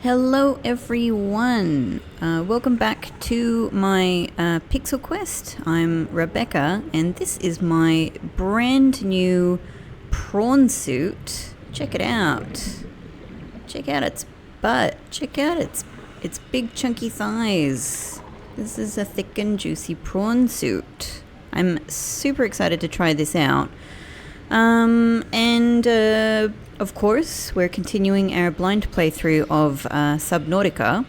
Hello everyone, welcome back to my Pixel Quest. I'm Rebecca and this is my brand new prawn suit. Check it out. Check out its butt. Check out its big chunky thighs. This is a thick and juicy prawn suit. I'm super excited to try this out. Of course, we're continuing our blind playthrough of Subnautica.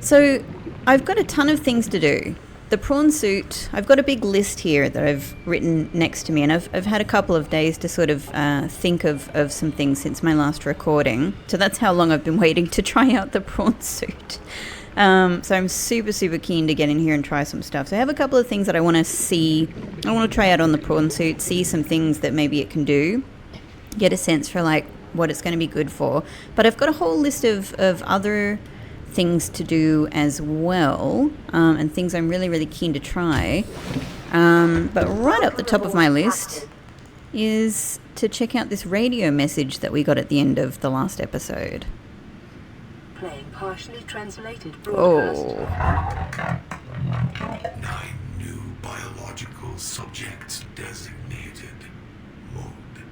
So, I've got a ton of things to do. The prawn suit, I've got a big list here that I've written next to me, and I've had a couple of days to sort of think of some things since my last recording. So that's how long I've been waiting to try out the prawn suit. So I'm super keen to get in here and try some stuff. So I have a couple of things that I want to see. I want to try out on the prawn suit, see some things that maybe it can do, get a sense for like what it's going to be good for. But I've got a whole list of other things to do as well, and things I'm really keen to try. But right up the top of my list is to check out this radio message that we got at the end of the last episode. Playing partially translated broadcast. 9 new biological subjects designated. Mode.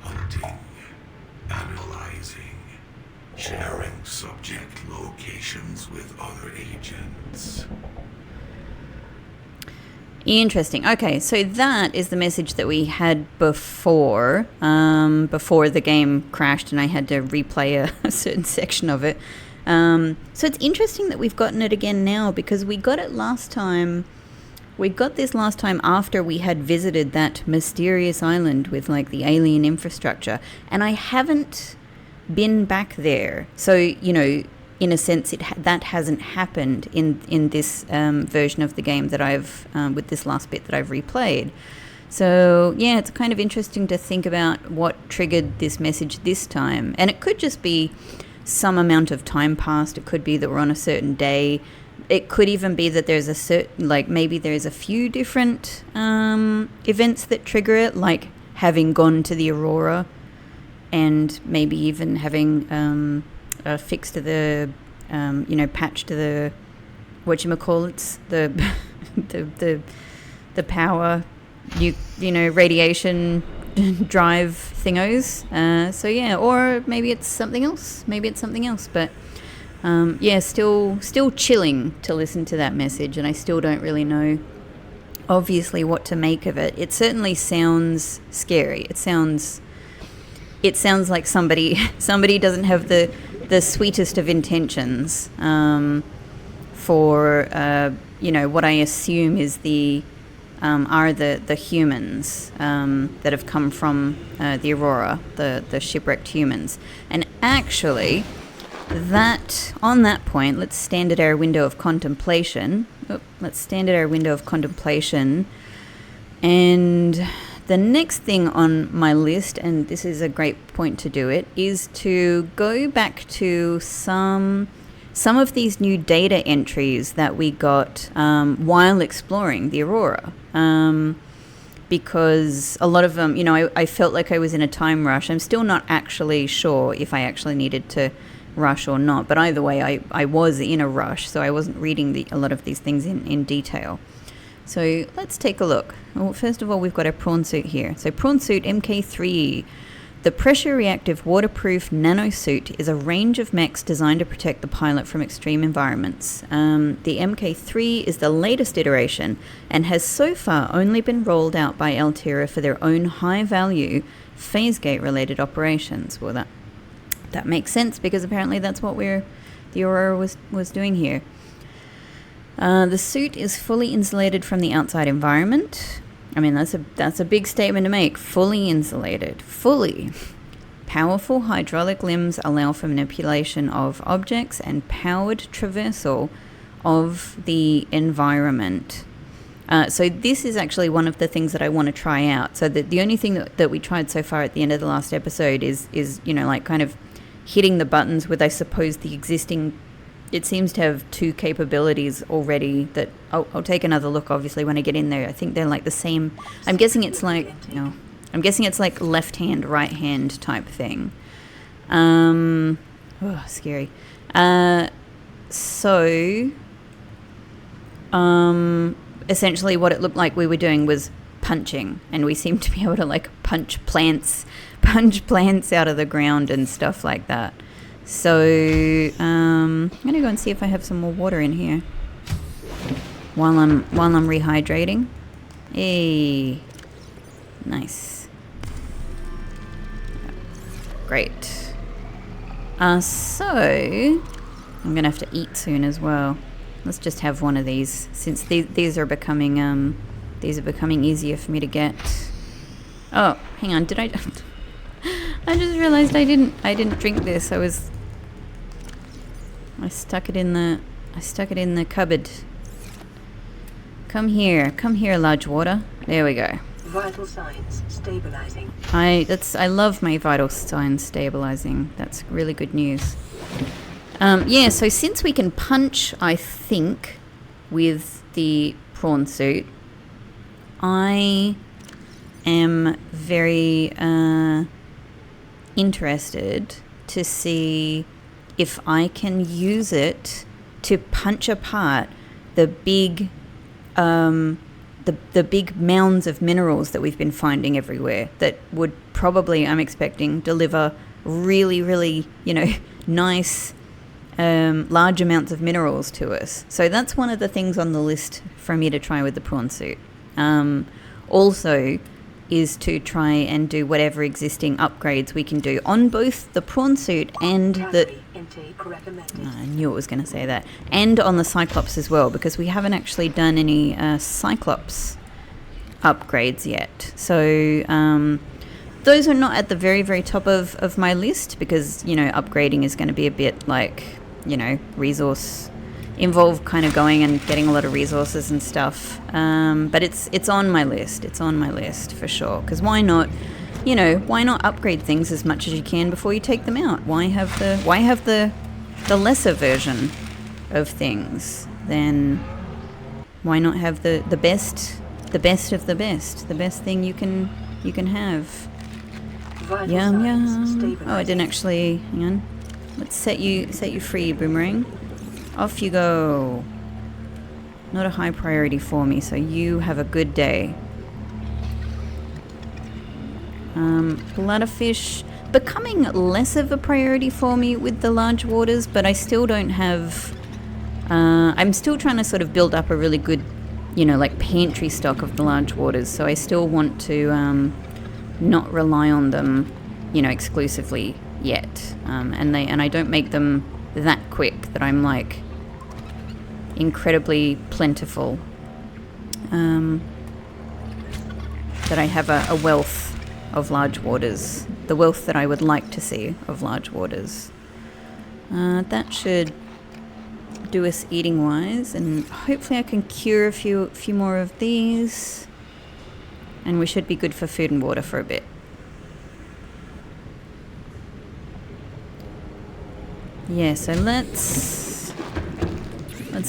Hunting. Analyzing. Sharing subject locations with other agents. Interesting. Okay, so that is the message that we had before the game crashed and I had to replay a certain section of it. So it's interesting that we've gotten it again now, because we got it last time. We got this last time after we had visited that mysterious island with like the alien infrastructure, and I haven't been back there. So, you know, in a sense, that hasn't happened in this version of the game that I've, with this last bit that I've replayed. So, yeah, it's kind of interesting to think about what triggered this message this time. And it could just be some amount of time passed. It could be that we're on a certain day. It could even be that there's a certain, like, maybe there's a few different events that trigger it, like having gone to the Aurora and maybe even having... fix to the, patch to the, whatchamacallits, the power, radiation drive thingos. So yeah, or maybe it's something else. But still chilling to listen to that message, and I still don't really know, obviously, what to make of it. It certainly sounds scary. It sounds like somebody doesn't have the sweetest of intentions for what I assume is the humans that have come from the Aurora, the shipwrecked humans. And actually, on that point, let's stand at our window of contemplation. And the next thing on my list, and this is a great point to do it, is to go back to some of these new data entries that we got while exploring the Aurora. Because a lot of them, I felt like I was in a time rush. I'm still not actually sure if I actually needed to rush or not. But either way, I was in a rush, so I wasn't reading a lot of these things in detail. So let's take a look. Well, first of all, we've got a prawn suit here. So prawn suit MK3. The pressure reactive waterproof nanosuit is a range of mechs designed to protect the pilot from extreme environments. The MK3 is the latest iteration and has so far only been rolled out by Altera for their own high-value phase gate-related operations. Well, that makes sense, because apparently that's what the Aurora was doing here. The suit is fully insulated from the outside environment. I mean, that's a big statement to make. Fully insulated. Fully. Powerful hydraulic limbs allow for manipulation of objects and powered traversal of the environment. So this is actually one of the things that I want to try out. So the only thing that we tried so far at the end of the last episode is like kind of hitting the buttons with, I suppose, the existing... It seems to have 2 capabilities already that I'll take another look, obviously, when I get in there. I think they're like the same. I'm guessing it's like left hand, right hand type thing. Scary. Essentially what it looked like we were doing was punching, and we seemed to be able to like punch plants out of the ground and stuff like that. So I'm gonna go and see if I have some more water in here while I'm rehydrating. Hey, nice, great. So I'm gonna have to eat soon as well. Let's just have one of these, since these are becoming easier for me to get. Oh, hang on, did I? I just realized I didn't drink this. I stuck it in the cupboard. Come here, large water. There we go. Vital signs stabilizing. I love my vital signs stabilizing. That's really good news. Yeah, so since we can punch, I think, with the prawn suit, I am very interested to see if I can use it to punch apart the big big mounds of minerals that we've been finding everywhere that would probably, I'm expecting, deliver really, really, nice large amounts of minerals to us. So that's one of the things on the list for me to try with the prawn suit. Also is to try and do whatever existing upgrades we can do on both the prawn suit and the... I knew it was going to say that. And on the Cyclops as well, because we haven't actually done any Cyclops upgrades yet. So those are not at the very, very top of my list, because, upgrading is going to be a bit like, resource involved, kind of going and getting a lot of resources and stuff. But it's on my list. It's on my list for sure. Because why not upgrade things as much as you can before you take them out? Why have the lesser version of things? Then why not have the best of the best thing you can have? Vital Yum signs yum. stabilizing. Oh, I didn't actually. Hang on. Let's set you free, Boomerang. Off you go. Not a high priority for me, so you have a good day. Bladderfish becoming less of a priority for me with the large waters, but I still don't have... I'm still trying to sort of build up a really good, pantry stock of the large waters, so I still want to not rely on them, exclusively yet. And I don't make them that quick that I'm like incredibly plentiful. That I have a wealth of large waters, the wealth that I would like to see of large waters. That should do us eating wise, and hopefully I can cure a few more of these, and we should be good for food and water for a bit. Yeah, so let's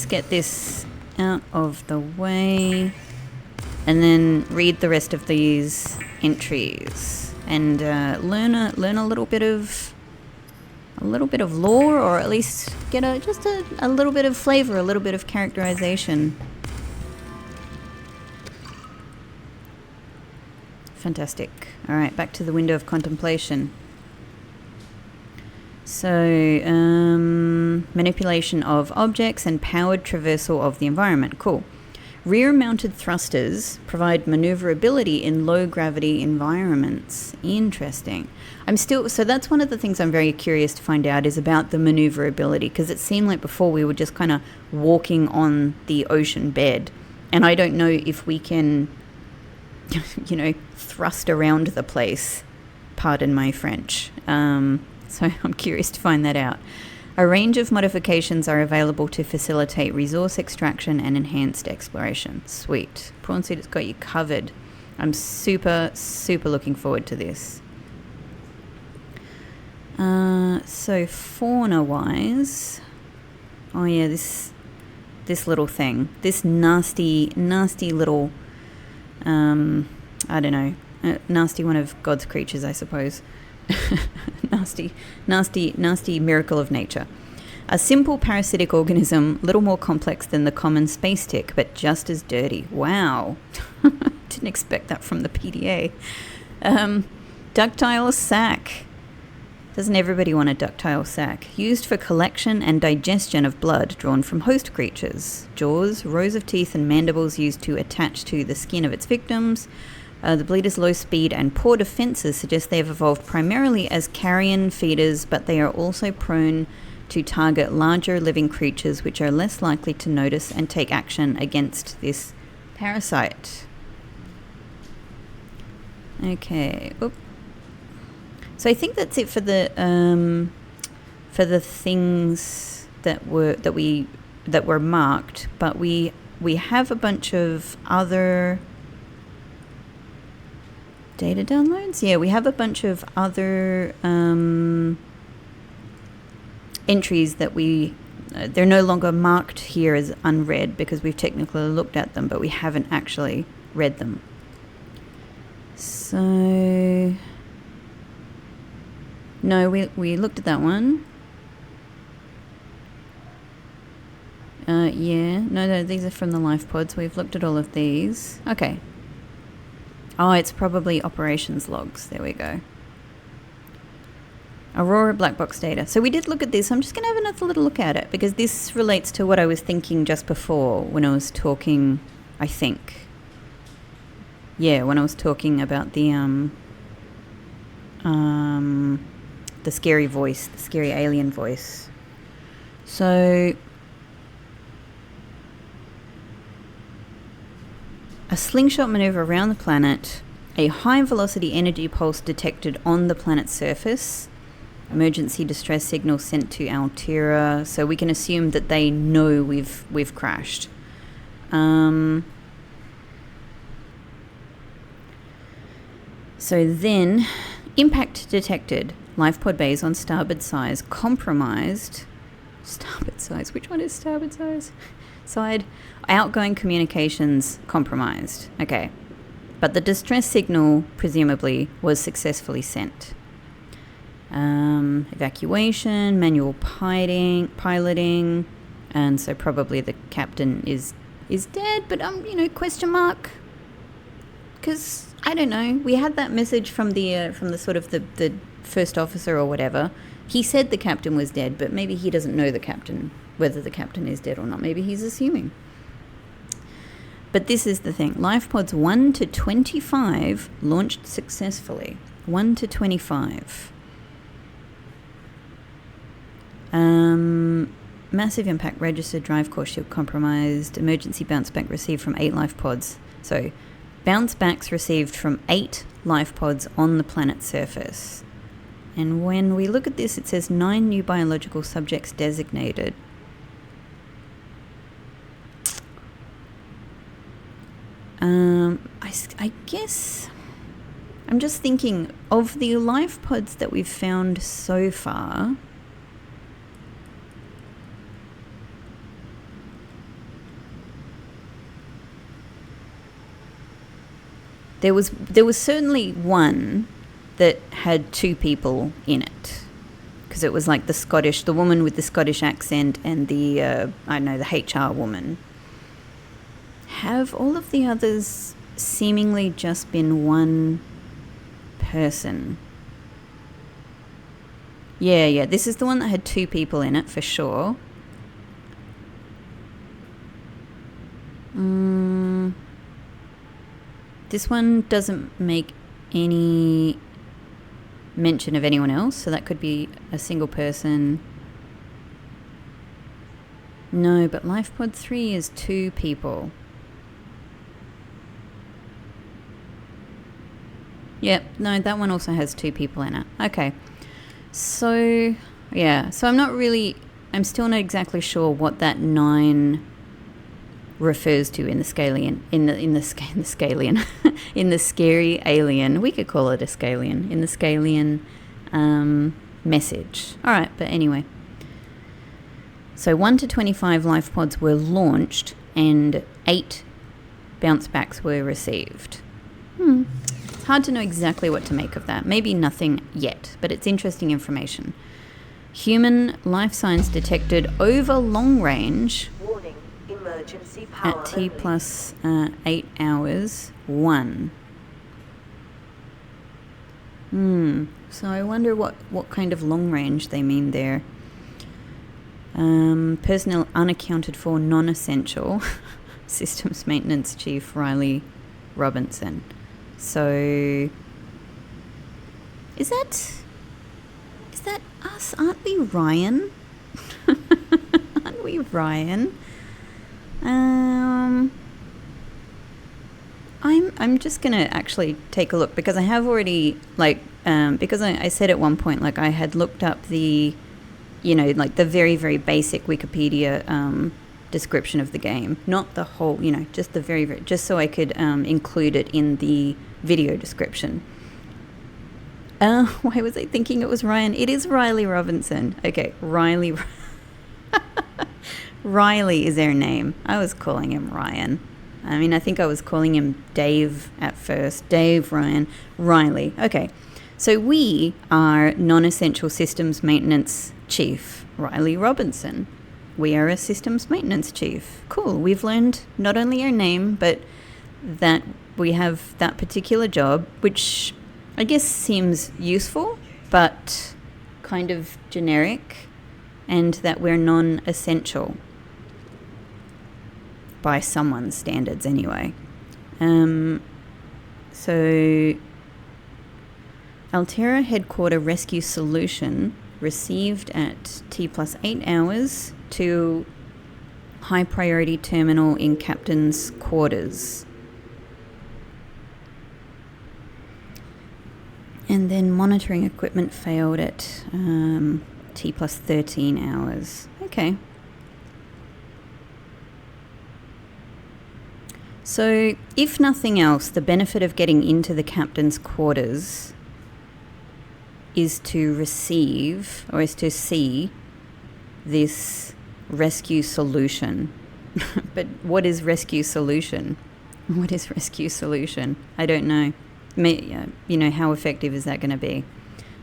get this out of the way and then read the rest of these entries and learn a little bit of lore, or at least get just a little bit of flavor, a little bit of characterization. Fantastic. All right, back to the window of contemplation. So, manipulation of objects and powered traversal of the environment. Cool. Rear-mounted thrusters provide maneuverability in low-gravity environments. Interesting. So that's one of the things I'm very curious to find out, is about the maneuverability, because it seemed like before we were just kind of walking on the ocean bed, and I don't know if we can, thrust around the place. Pardon my French. So I'm curious to find that out. A range of modifications are available to facilitate resource extraction and enhanced exploration. Sweet. Prawn Suit has got you covered. I'm super, super looking forward to this. So fauna-wise... Oh yeah, this little thing. This nasty little... I don't know. Nasty one of God's creatures, I suppose. nasty miracle of nature. A simple parasitic organism, little more complex than the common space tick, but just as dirty. Wow. Didn't expect that from the PDA. Ductile sac. Doesn't everybody want a ductile sac? Used for collection and digestion of blood drawn from host creatures. Jaws, rows of teeth and mandibles used to attach to the skin of its victims. The bleeder's low speed and poor defenses suggest they have evolved primarily as carrion feeders, but they are also prone to target larger living creatures which are less likely to notice and take action against this parasite. Okay. Oop. So I think that's it for the things that were marked, but we have a bunch of other data downloads. Yeah, we have a bunch of other entries that they're no longer marked here as unread because we've technically looked at them, but we haven't actually read them. So no, we looked at that one. Yeah, no, these are from the life pods. We've looked at all of these. Okay. Oh, it's probably operations logs. There we go. Aurora black box data. So we did look at this. I'm just going to have another little look at it because this relates to what I was thinking just before when I was talking, I think. Yeah, when I was talking about the scary voice, the scary alien voice. So a slingshot maneuver around the planet, a high velocity energy pulse detected on the planet's surface, emergency distress signal sent to Altera, so we can assume that they know we've crashed. So then, impact detected. Life pod bays on starboard size compromised. Starboard size? Which one is starboard size? Side. Outgoing communications compromised. Okay. But the distress signal, presumably, was successfully sent. Evacuation, manual piloting, and so probably the captain is dead, but question mark. Because I don't know. We had that message from the sort of the first officer or whatever. He said the captain was dead, but maybe he doesn't know the captain, whether the captain is dead or not. Maybe he's assuming. But this is the thing. Life pods 1 to 25 launched successfully. 1 to 25. Massive impact registered, drive core shield compromised, emergency bounce back received from 8 life pods. So bounce backs received from 8 life pods on the planet's surface. And when we look at this, it says 9 new biological subjects designated. I guess I'm just thinking of the life pods that we've found so far. There was certainly one that had 2 people in it, because it was like the woman with the Scottish accent and the HR woman. Have all of the others seemingly just been one person? Yeah, this is the one that had 2 people in it for sure. This one doesn't make any mention of anyone else, so that could be a single person. No, but Life Pod 3 is 2 people. Yep, no, that one also has 2 people in it. Okay. So, yeah. So I'm still not exactly sure what that 9 refers to in the scalian, in the scalian, in the scary alien. We could call it a scalian, in the scalian message. All right, but anyway. So 1 to 25 life pods were launched and 8 bounce backs were received. It's hard to know exactly what to make of that. Maybe nothing yet, but it's interesting information. Human life signs detected over long range Warning, emergency power at T only. plus 8 hours 1. So I wonder what kind of long range they mean there. Personnel unaccounted for, non-essential. Systems Maintenance Chief Riley Robinson. So is that us? Aren't we Ryan? Aren't we Ryan? I'm just gonna actually take a look, because I have already, like, because I said at one point, like, I had looked up the, like the very, very basic Wikipedia description of the game, not the whole, just the very, very, just so I could include it in the video description. Why was I thinking it was Ryan? It is Riley Robinson. Okay, Riley. Riley is their name. I was calling him Ryan. I mean, I think I was calling him Dave at first. Dave, Ryan, Riley. Okay, so we are non-essential systems maintenance chief, Riley Robinson. We are a systems maintenance chief. Cool. We've learned not only our name, but that we have that particular job, which I guess seems useful, but kind of generic, and that we're non-essential by someone's standards anyway. So Altera Headquarter Rescue Solution received at T plus 8 hours to high priority terminal in captain's quarters. And then monitoring equipment failed at T plus 13 hours. Okay. So, if nothing else, the benefit of getting into the captain's quarters is to receive, or is to see, this rescue solution. But what is rescue solution? What is rescue solution? I don't know. How effective is that going to be?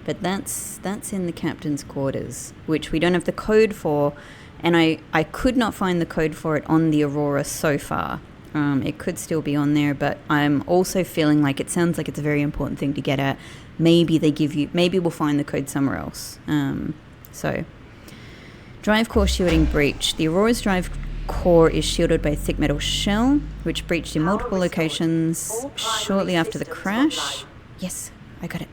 But that's in the captain's quarters, which we don't have the code for, and I could not find the code for it on the Aurora so far. It could still be on there, but I'm also feeling like it sounds like it's a very important thing to get at. Maybe we'll find the code somewhere else. So, drive core shielding breach. The Aurora's drive core is shielded by a thick metal shell, which breached in multiple locations shortly after the crash. Yes, I got it.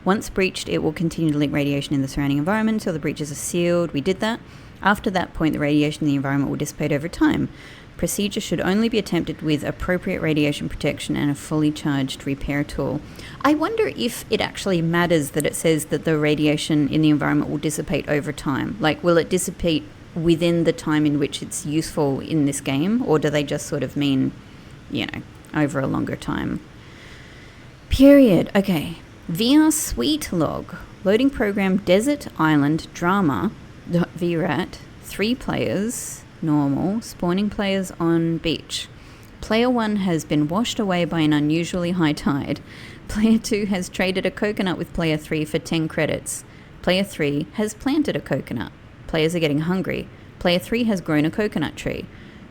Once breached, it will continue to leak radiation in the surrounding environment until the breaches are sealed. We did that. After that point, the radiation in the environment will dissipate over time. Procedure should only be attempted with appropriate radiation protection and a fully charged repair tool. I wonder if it actually matters that it says that the radiation in the environment will dissipate over time. Like, will it dissipate within the time in which it's useful in this game, or do they just sort of mean, over a longer time? Period. Okay. VR Suite log. Loading program Desert Island Drama. VRAT. 3 players. Normal. Spawning players on beach. Player 1 has been washed away by an unusually high tide. Player 2 has traded a coconut with Player 3 for 10 credits. Player 3 has planted a coconut. Players are getting hungry. Player 3 has grown a coconut tree.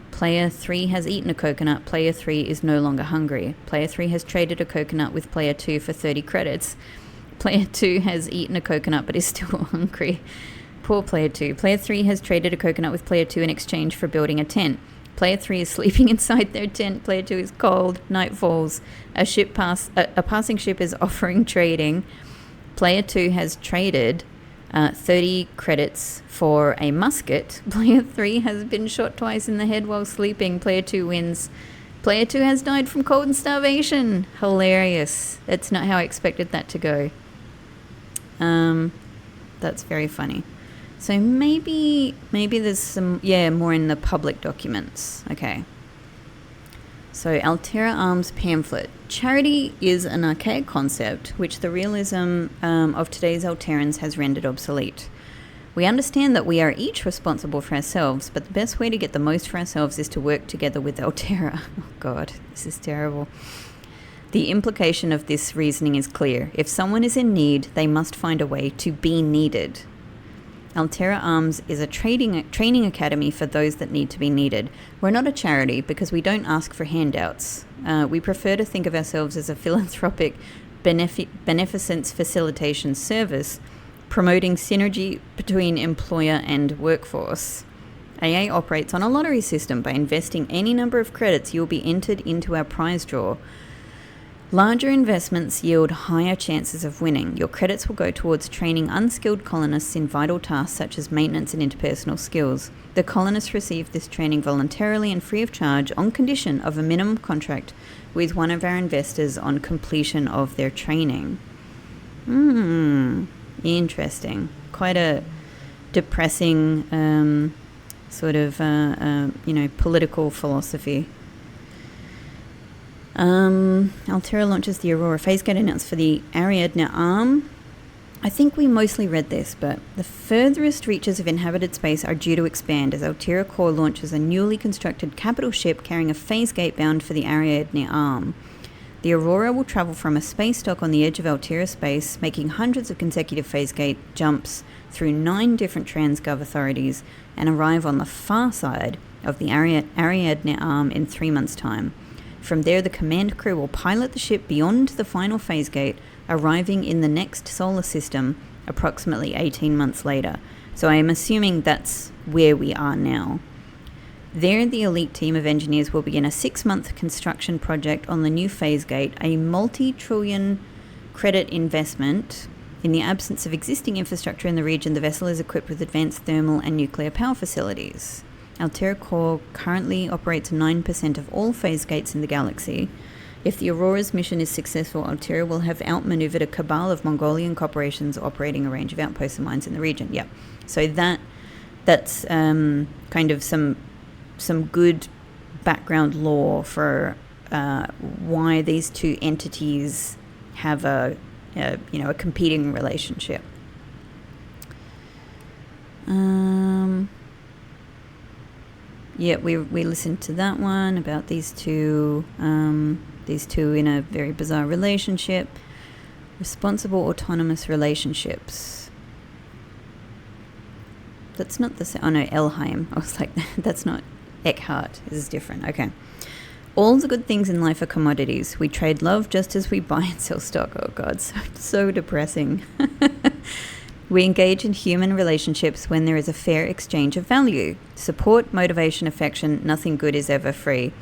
Player 3 has eaten a coconut. Player 3 is no longer hungry. Player 3 has traded a coconut with Player 2 for 30 credits. Player 2 has eaten a coconut but is still hungry. Poor Player 2. Player 3 has traded a coconut with Player 2 in exchange for building a tent. Player 3 is sleeping inside their tent. Player 2 is cold. Night falls. A passing ship is offering trading. Player 2 has traded 30 credits for a musket. Player 3 has been shot twice in the head while sleeping. Player 2 wins. Player 2 has died from cold and starvation. Hilarious. That's not how I expected that to go. That's very funny. So maybe there's some, more in the public documents. Okay. So Altera Arms pamphlet. Charity is an archaic concept which the realism of today's Alterans has rendered obsolete. We understand that we are each responsible for ourselves, but the best way to get the most for ourselves is to work together with Altera. Oh God, this is terrible. The implication of this reasoning is clear. If someone is in need, they must find a way to be needed. Altera Arms is a training academy for those that need to be needed. We're not a charity because we don't ask for handouts. We prefer to think of ourselves as a philanthropic beneficence facilitation service promoting synergy between employer and workforce. AA operates on a lottery system. By investing any number of credits, you'll be entered into our prize draw. Larger investments yield higher chances of winning. Your credits will go towards training unskilled colonists in vital tasks such as maintenance and interpersonal skills. The colonists receive this training voluntarily and free of charge on condition of a minimum contract with one of our investors on completion of their training. Interesting. Quite a depressing sort of, political philosophy. Altera launches the Aurora phasegate announced for the Ariadne arm. I think we mostly read this, but the furthest reaches of inhabited space are due to expand as Altera Core launches a newly constructed capital ship carrying a phasegate bound for the Ariadne arm. The Aurora will travel from a space dock on the edge of Altera space, making hundreds of consecutive phasegate jumps through 9 different Transgov authorities and arrive on the far side of the Ariadne arm in 3 months' time. From there, the command crew will pilot the ship beyond the final phasegate, arriving in the next solar system approximately 18 months later. So I am assuming that's where we are now. There, the elite team of engineers will begin a 6-month construction project on the new phasegate, a multi-trillion credit investment. In the absence of existing infrastructure in the region, the vessel is equipped with advanced thermal and nuclear power facilities. Altera Core currently operates 9% of all phasegates in the galaxy. If the Aurora's mission is successful, Altera will have outmaneuvered a cabal of Mongolian corporations operating a range of outposts and mines in the region. Yeah, so that's kind of some good background lore for why these two entities have a competing relationship. Yeah, we listened to that one about these two in a very bizarre relationship. Responsible autonomous relationships. That's not the same. Oh no, Elheim. I was like, that's not Eckhart. This is different. Okay. All the good things in life are commodities. We trade love just as we buy and sell stock. Oh God, so depressing. We engage in human relationships when there is a fair exchange of value. Support, motivation, affection, nothing good is ever free.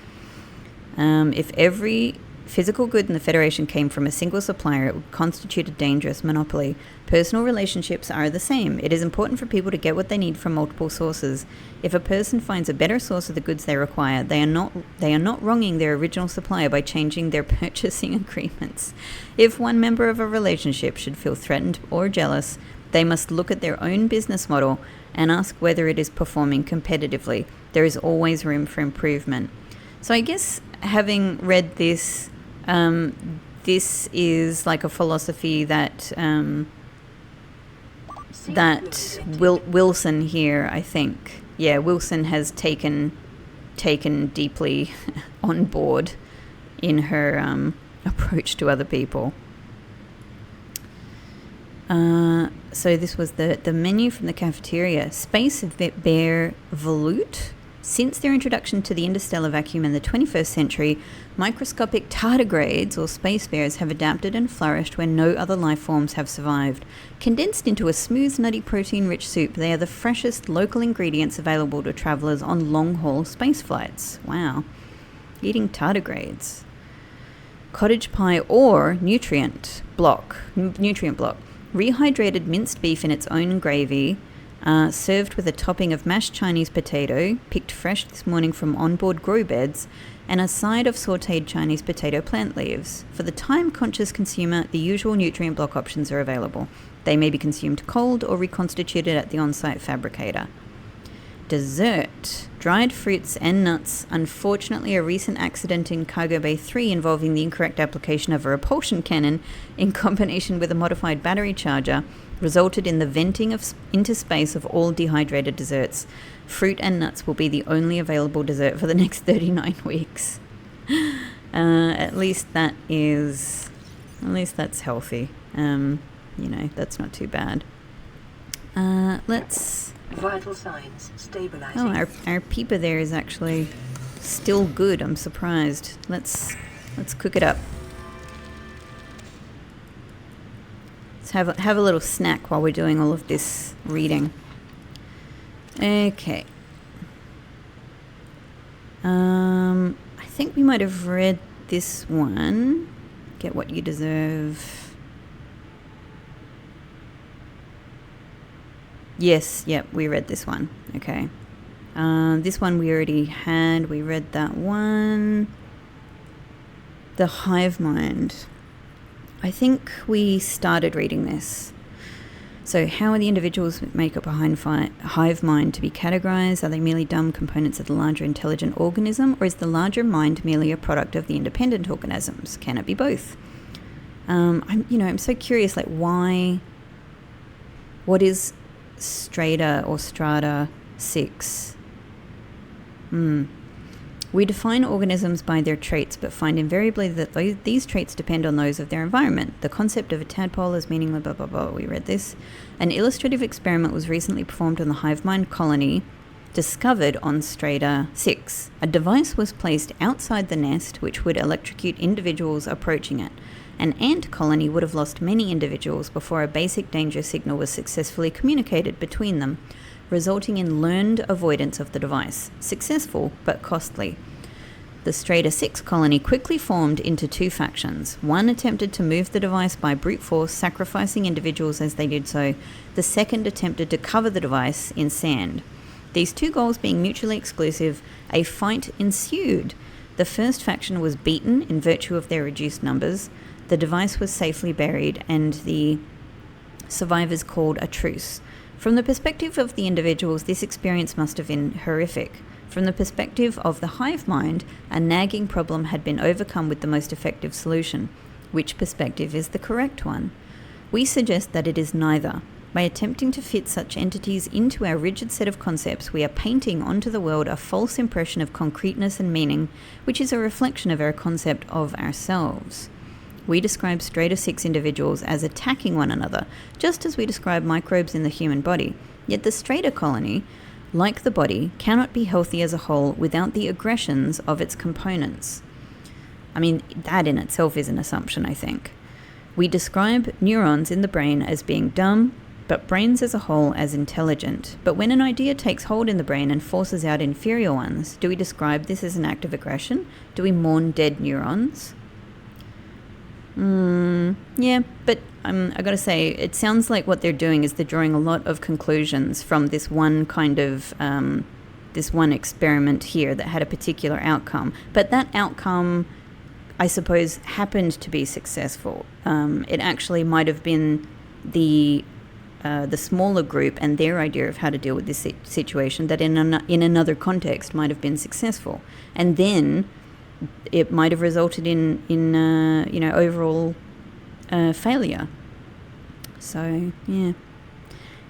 If every physical good in the Federation came from a single supplier, it would constitute a dangerous monopoly. Personal relationships are the same. It is important for people to get what they need from multiple sources. If a person finds a better source of the goods they require, they are not wronging their original supplier by changing their purchasing agreements. If one member of a relationship should feel threatened or jealous, they must look at their own business model and ask whether it is performing competitively. There is always room for improvement. So I guess having read this, this is like a philosophy that Wilson here, I think. Yeah, Wilson has taken deeply on board in her approach to other people. So this was the menu from the cafeteria. Space Bear Volute. Since their introduction to the interstellar vacuum in the 21st century, microscopic tardigrades, or space bears, have adapted and flourished where no other life forms have survived. Condensed into a smooth, nutty, protein-rich soup, they are the freshest local ingredients available to travellers on long-haul space flights. Wow. Eating tardigrades. Cottage pie or nutrient block. Rehydrated minced beef in its own gravy, served with a topping of mashed Chinese potato, picked fresh this morning from onboard grow beds, and a side of sautéed Chinese potato plant leaves. For the time-conscious consumer, the usual nutrient block options are available. They may be consumed cold or reconstituted at the on-site fabricator. Dessert. Dried fruits and nuts. Unfortunately, a recent accident in Cargo Bay 3 involving the incorrect application of a repulsion cannon in combination with a modified battery charger resulted in the venting into space of all dehydrated desserts. Fruit and nuts will be the only available dessert for the next 39 weeks. At least that's healthy. That's not too bad. Let's... Vital signs stabilizing. Oh, our peeper there is actually still good. I'm surprised. Let's cook it up. Let's have a little snack while we're doing all of this reading. Okay. I think we might have read this one. Get what you deserve. Yes, yep, we read this one. Okay. This one we already had. We read that one. The hive mind. I think we started reading this. So how are the individuals that make up a hive mind to be categorized? Are they merely dumb components of the larger intelligent organism, or is the larger mind merely a product of the independent organisms? Can it be both? I'm so curious, like, why? What is strata or strata 6? We define organisms by their traits, but find invariably that these traits depend on those of their environment. The concept of a tadpole is meaningless, blah, blah, blah. We read this. An illustrative experiment was recently performed on the hive mind colony discovered on strata 6. A device was placed outside the nest which would electrocute individuals approaching it. An ant colony would have lost many individuals before a basic danger signal was successfully communicated between them, resulting in learned avoidance of the device. Successful, but costly. The Strata 6 colony quickly formed into two factions. One attempted to move the device by brute force, sacrificing individuals as they did so. The second attempted to cover the device in sand. These two goals being mutually exclusive, a fight ensued. The first faction was beaten in virtue of their reduced numbers. The device was safely buried, and the survivors called a truce. From the perspective of the individuals, this experience must have been horrific. From the perspective of the hive mind, a nagging problem had been overcome with the most effective solution. Which perspective is the correct one? We suggest that it is neither. By attempting to fit such entities into our rigid set of concepts, we are painting onto the world a false impression of concreteness and meaning, which is a reflection of our concept of ourselves. We describe Strata 6 individuals as attacking one another, just as we describe microbes in the human body. Yet the Strata colony, like the body, cannot be healthy as a whole without the aggressions of its components. I mean, that in itself is an assumption, I think. We describe neurons in the brain as being dumb, but brains as a whole as intelligent. But when an idea takes hold in the brain and forces out inferior ones, do we describe this as an act of aggression? Do we mourn dead neurons? Yeah, but I gotta say, it sounds like what they're doing is they're drawing a lot of conclusions from this one kind of, this one experiment here that had a particular outcome. But that outcome, I suppose, happened to be successful. It actually might have been the smaller group and their idea of how to deal with this situation that in another context might have been successful. And then it might have resulted in overall failure. So, yeah.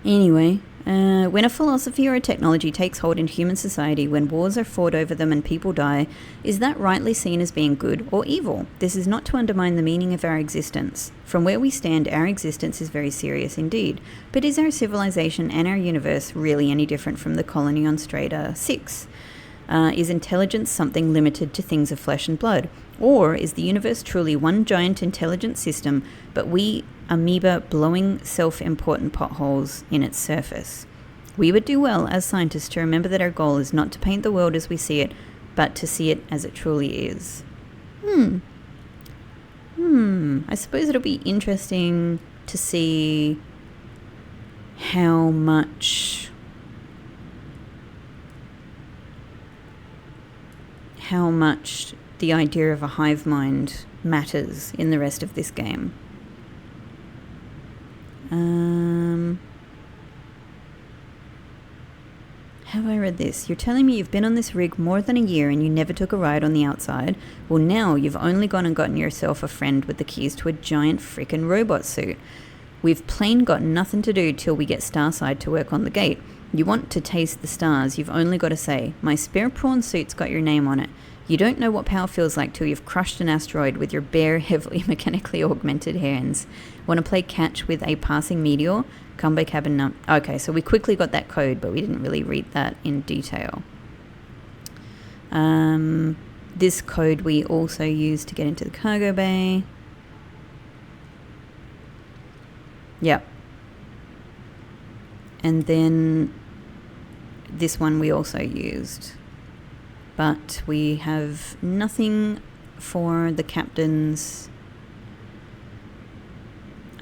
Anyway, when a philosophy or a technology takes hold in human society, when wars are fought over them and people die, is that rightly seen as being good or evil? This is not to undermine the meaning of our existence. From where we stand, our existence is very serious indeed. But is our civilization and our universe really any different from the colony on Strata 6? Is intelligence something limited to things of flesh and blood? Or is the universe truly one giant intelligent system, but we amoeba blowing self-important potholes in its surface? We would do well as scientists to remember that our goal is not to paint the world as we see it, but to see it as it truly is. I suppose it'll be interesting to see how much the idea of a hive mind matters in the rest of this game. Have I read this? You're telling me you've been on this rig more than a year and you never took a ride on the outside? Well, now you've only gone and gotten yourself a friend with the keys to a giant frickin' robot suit. We've plain got nothing to do till we get Starside to work on the gate. You want to taste the stars, you've only got to say, my spare prawn suit's got your name on it. You don't know what power feels like till you've crushed an asteroid with your bare, heavily mechanically augmented hands. Want to play catch with a passing meteor? Come by cabin Okay, so we quickly got that code, but we didn't really read that in detail. This code we also use to get into the cargo bay. Yep. And then this one we also used. But we have nothing for the captain's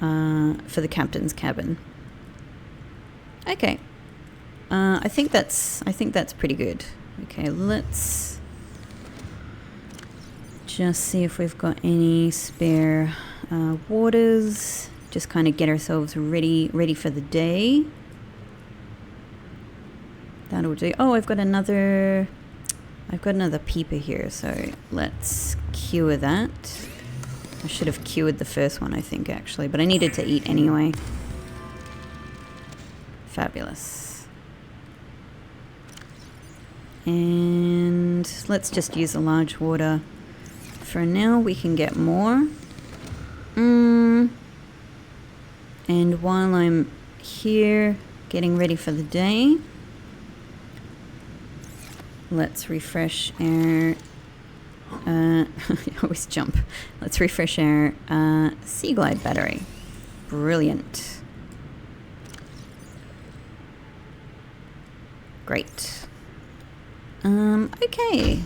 cabin. Okay. I think that's pretty good. Okay, let's just see if we've got any spare waters. Just kind of get ourselves ready for the day. That'll do. Oh, I've got another peeper here, so let's cure that. I should have cured the first one, I think, actually, but I needed to eat anyway. Fabulous. And let's just use a large water for now. We can get more. And while I'm here getting ready for the day, let's refresh our I always jump. Let's refresh our Sea Glide battery. Brilliant. Great. Okay.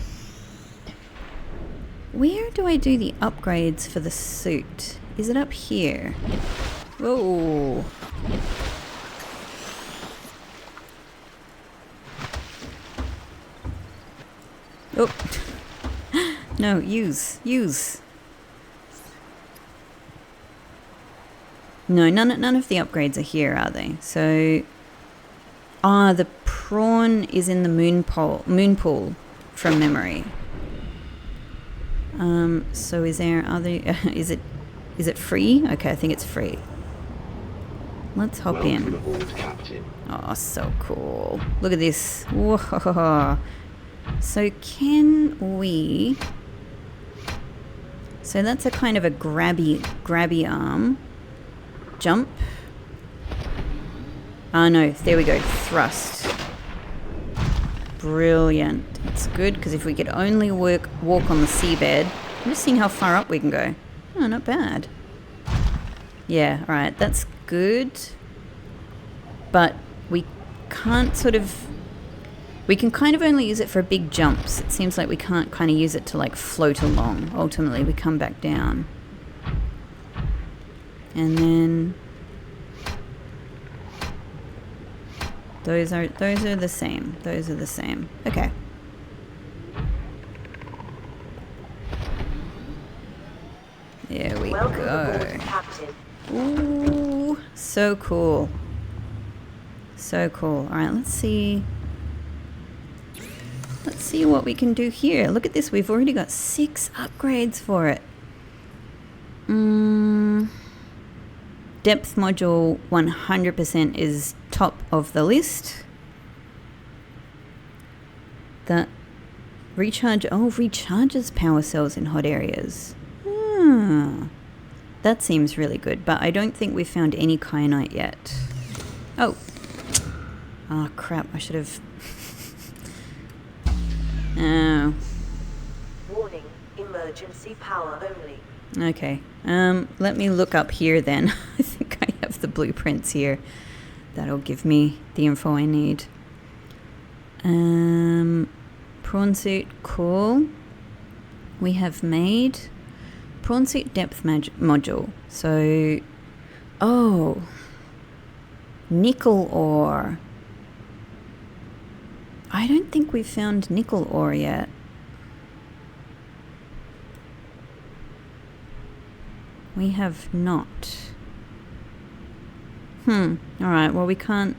Where do I do the upgrades for the suit? Is it up here? Whoa. Oh. No, use. No, none of the upgrades are here, are they? So, the prawn is in the moon pool from memory. So is there other? Is it free? Okay, I think it's free. Let's hop in. Aboard, Captain. Oh, so cool! Look at this. Whoa. So can we? So that's a kind of a grabby arm. Jump. Oh no, there we go. Thrust. Brilliant. It's good because if we could only walk on the seabed. I'm just seeing how far up we can go. Oh, not bad. Yeah, alright, that's good. But we can't we can kind of only use it for big jumps. It seems like we can't kind of use it to like float along. Ultimately, we come back down. And then those are the same. Those are the same. Okay. There we Welcome go. aboard, Captain. Ooh, so cool. So cool. All right, let's see. Let's see what we can do here. Look at this. We've already got 6 upgrades for it. Depth module 100% is top of the list. That recharges power cells in hot areas. That seems really good, but I don't think we've found any kyanite yet. Oh crap, I should have... Oh. Warning, emergency power only. Okay, let me look up here then. I think I have the blueprints here. That'll give me the info I need. Prawn suit, cool. We have made prawn suit depth module. So, nickel ore. I don't think we've found nickel ore yet. We have not. Alright, well we can't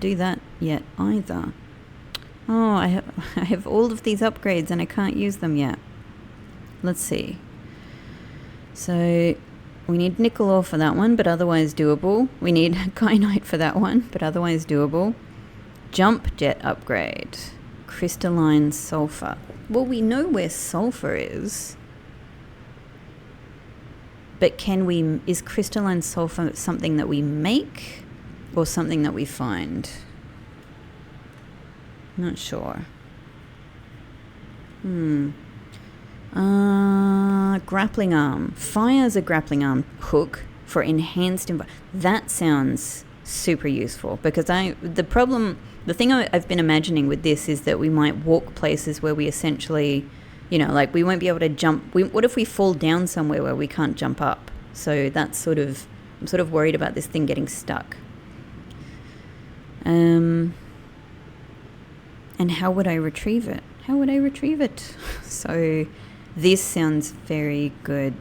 do that yet either. Oh, I have all of these upgrades and I can't use them yet. Let's see. So we need nickel ore for that one, but otherwise doable. We need kyanite for that one, but otherwise doable. Jump jet upgrade. Crystalline sulfur. Well, we know where sulfur is. But is crystalline sulfur something that we make or something that we find? Not sure. Grappling arm. Fire's a grappling arm hook for enhanced that sounds super useful, because the thing I've been imagining with this is that we might walk places where we essentially, you know, like we won't be able to jump. What if we fall down somewhere where we can't jump up? So that's I'm sort of worried about this thing getting stuck. And how would I retrieve it? So this sounds very good.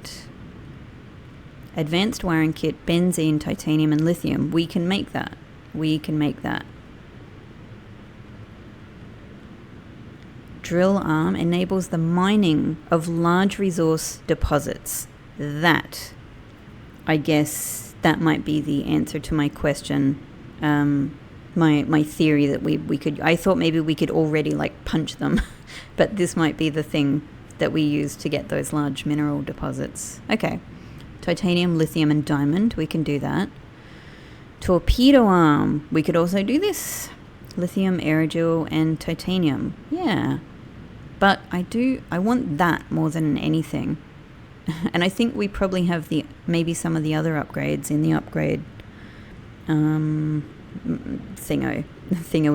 Advanced wiring kit, benzene, titanium, and lithium. We can make that. Drill arm enables the mining of large resource deposits. That, I guess, that might be the answer to my question. My theory that we could, I thought maybe we could already like punch them, but this might be the thing that we use to get those large mineral deposits. Okay. Titanium, lithium, and diamond. We can do that. Torpedo arm. We could also do this. Lithium, aerogel, and titanium. Yeah. But I want that more than anything. And I think we probably have maybe some of the other upgrades in the upgrade thingo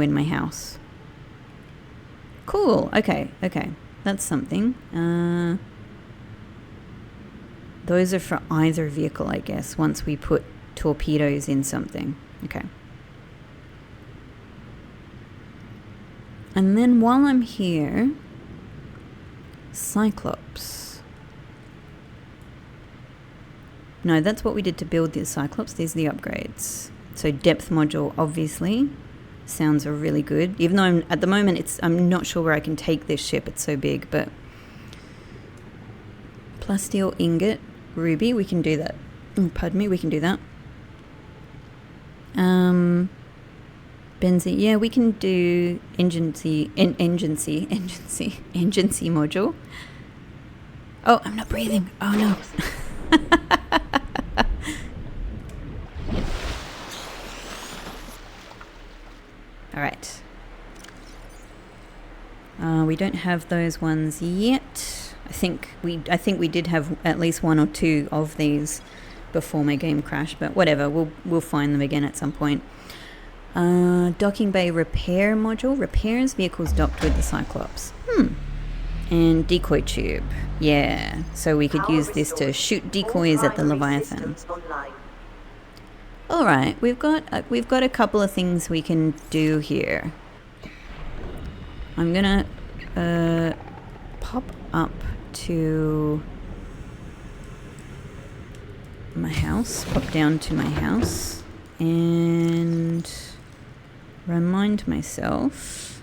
in my house. Cool. Okay. That's something. Those are for either vehicle, I guess, once we put torpedoes in something. Okay. And then while I'm here, Cyclops. No, that's what we did to build the Cyclops. These are the upgrades. So depth module, obviously, sounds really good. Even though at the moment I'm not sure where I can take this ship. It's so big, but plasteel ingot, ruby, we can do that. Pardon me, we can do that. Benzene, yeah, we can do engincy module. Oh, I'm not breathing. Oh no. All right. We don't have those ones yet. I think we did have at least one or two of these before my game crashed, but whatever. We'll find them again at some point. Docking bay repair module repairs vehicles docked with the Cyclops. And decoy tube. Yeah, so we could use this to shoot decoys at the Leviathan. All right, we've got a couple of things we can do here. I'm gonna pop up to my house, pop down to my house, and remind myself.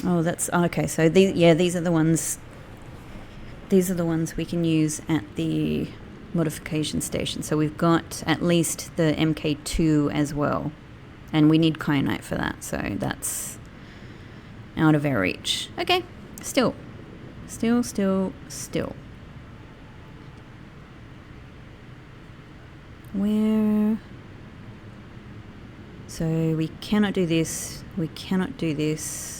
Oh, that's okay. So these are the ones. These are the ones we can use at the modification station. So we've got at least the MK2 as well, and we need kyanite for that. So that's out of our reach. Okay, still. Where? So we cannot do this. We cannot do this.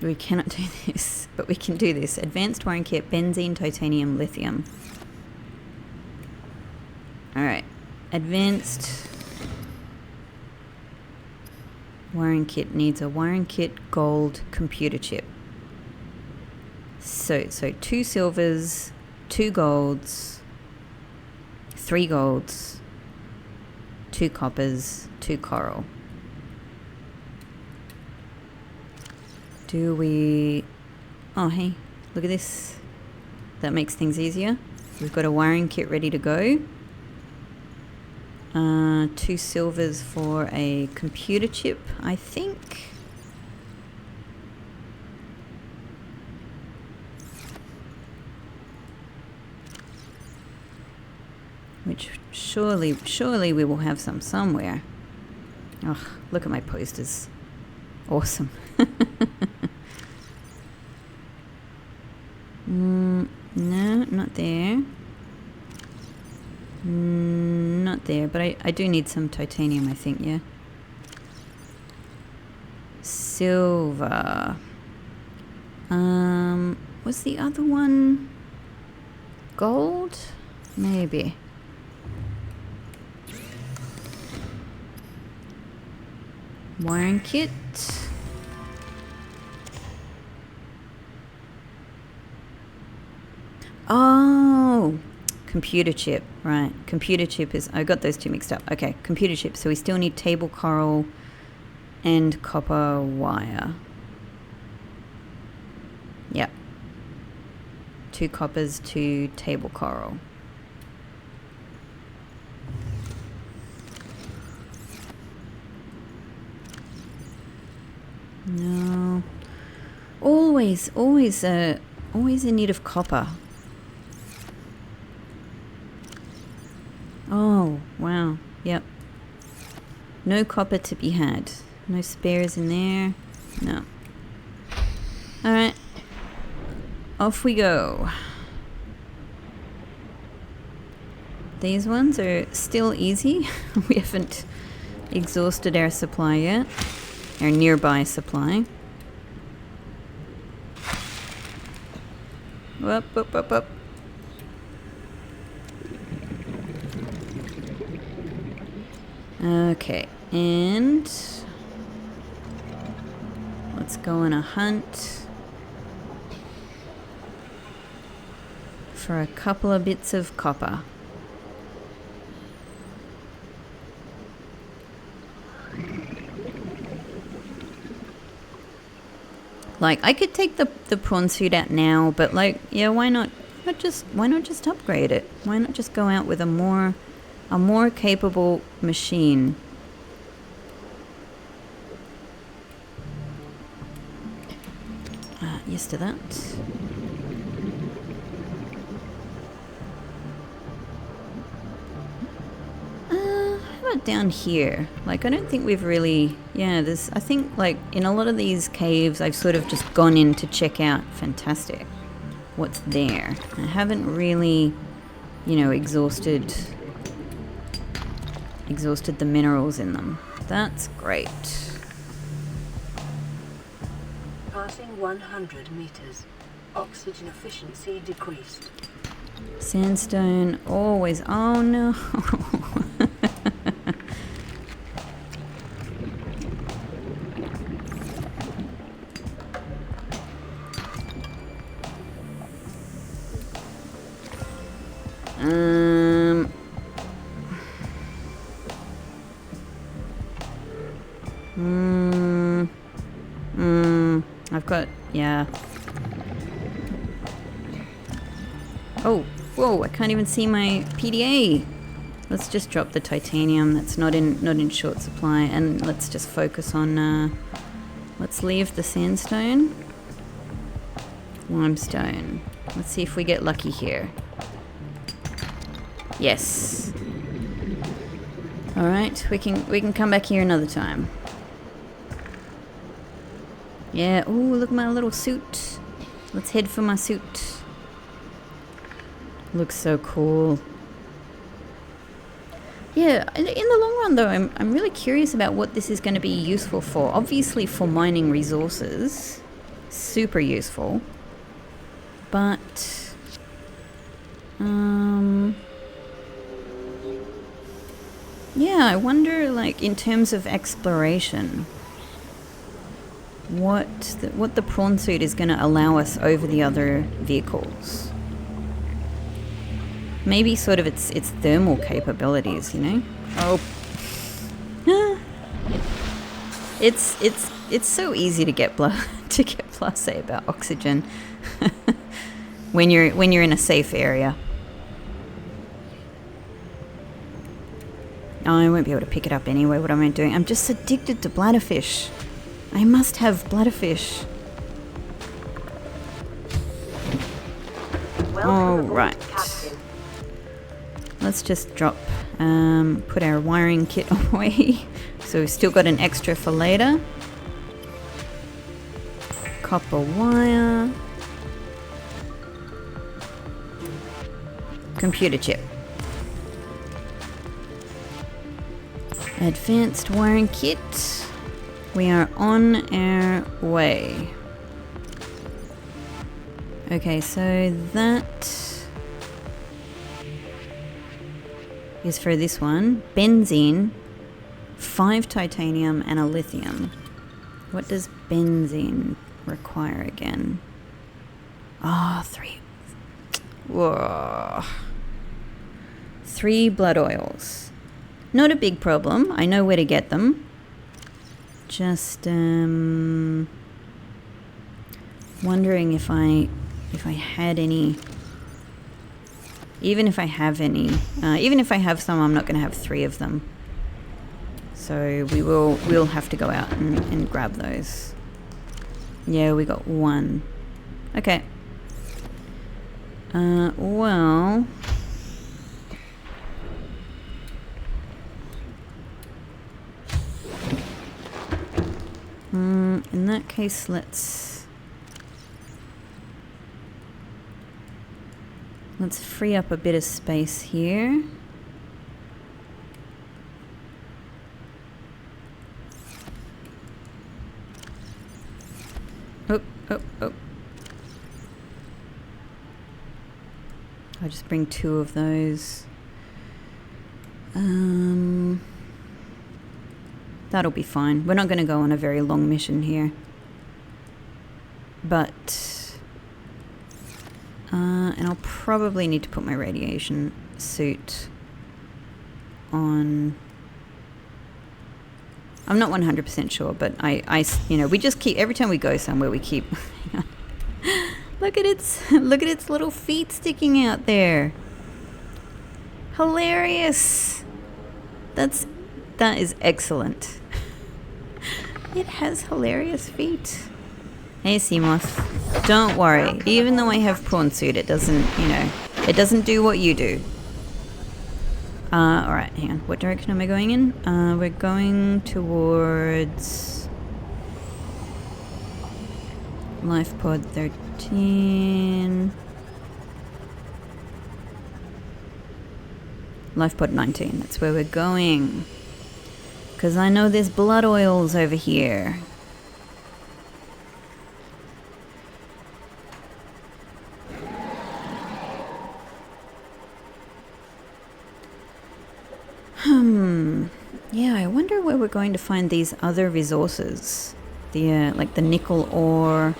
We cannot do this, but we can do this. Advanced wiring kit, benzene, titanium, lithium. Alright. Advanced wiring kit needs a wiring kit gold computer chip. So 2 silvers, 2 golds, 3 golds, 2 coppers, 2 coral. Do we... Oh, hey, look at this. That makes things easier. We've got a wiring kit ready to go. 2 silvers for a computer chip, I think. Which surely we will have some somewhere. Oh, look at my posters. Awesome. No, not there. Not there, but I do need some titanium, I think, yeah. Silver. Was the other one gold? Maybe. Wiring kit. Oh, computer chip, right. Computer chip is, I got those two mixed up. Okay, computer chip. So we still need table coral and copper wire. Yep. 2 coppers, 2 table coral. No. Always in need of copper. Oh, wow. Yep. No copper to be had. No spares in there. No. Alright. Off we go. These ones are still easy. We haven't exhausted our supply yet. Our nearby supply. Up. Okay, and let's go on a hunt for a couple of bits of copper. Like, I could take the prawn suit out now, but like, yeah, why not just upgrade it? Why not just go out with a more capable machine? Yes to that. How about down here? Like, I don't think we've really... Yeah, there's... I think, like, in a lot of these caves, I've sort of just gone in to check out. Fantastic. What's there? I haven't really, you know, exhausted the minerals in them. That's great. Passing 100 meters. Oxygen efficiency decreased. Sandstone, always... Oh, no. I've got, yeah. Oh, whoa, I can't even see my PDA. Let's just drop the titanium. That's not in short supply, and let's just focus on, let's leave the sandstone. Limestone. Let's see if we get lucky here. Yes. Alright, we can come back here another time. Yeah, oh, look at my little suit. Let's head for my suit. Looks so cool. Yeah, in the long run though, I'm really curious about what this is going to be useful for. Obviously for mining resources. Super useful. But... yeah, I wonder, like, in terms of exploration, what the prawn suit is going to allow us over the other vehicles. Maybe sort of its thermal capabilities, you know? Oh. It's so easy to get blasé about oxygen when you're in a safe area. Oh, I won't be able to pick it up anyway. What am I doing? I'm just addicted to bladderfish. I must have bladderfish. Oh, right. let's just drop, put our wiring kit away. So we've still got an extra for later. Copper wire. Computer chip. Advanced wiring kit. We are on our way. Okay, so that is for this one. Benzene, 5 titanium and a lithium. What does benzene require again? Ah, 3. Whoa. 3 blood oils. Not a big problem. I know where to get them. Just wondering if I had any. Even if I have any, even if I have some, I'm not going to have 3 of them. So we'll have to go out and grab those. Yeah, we got 1. Okay. Well. In that case, let's free up a bit of space here. Oh. I'll just bring 2 of those. That'll be fine. We're not going to go on a very long mission here. But... and I'll probably need to put my radiation suit on. I'm not 100% sure, but I, you know, we just keep, every time we go somewhere, we keep... Look at its little feet sticking out there. Hilarious. That is excellent. It has hilarious feet. Hey, Seamoth. Don't worry. Even though I have prawn suit, it doesn't, you know, it doesn't do what you do. Alright, hang on. What direction am I going in? We're going towards Life Pod 13. Life Pod 19. That's where we're going. Because I know there's blood oils over here. Yeah, I wonder where we're going to find these other resources. The, like the nickel ore.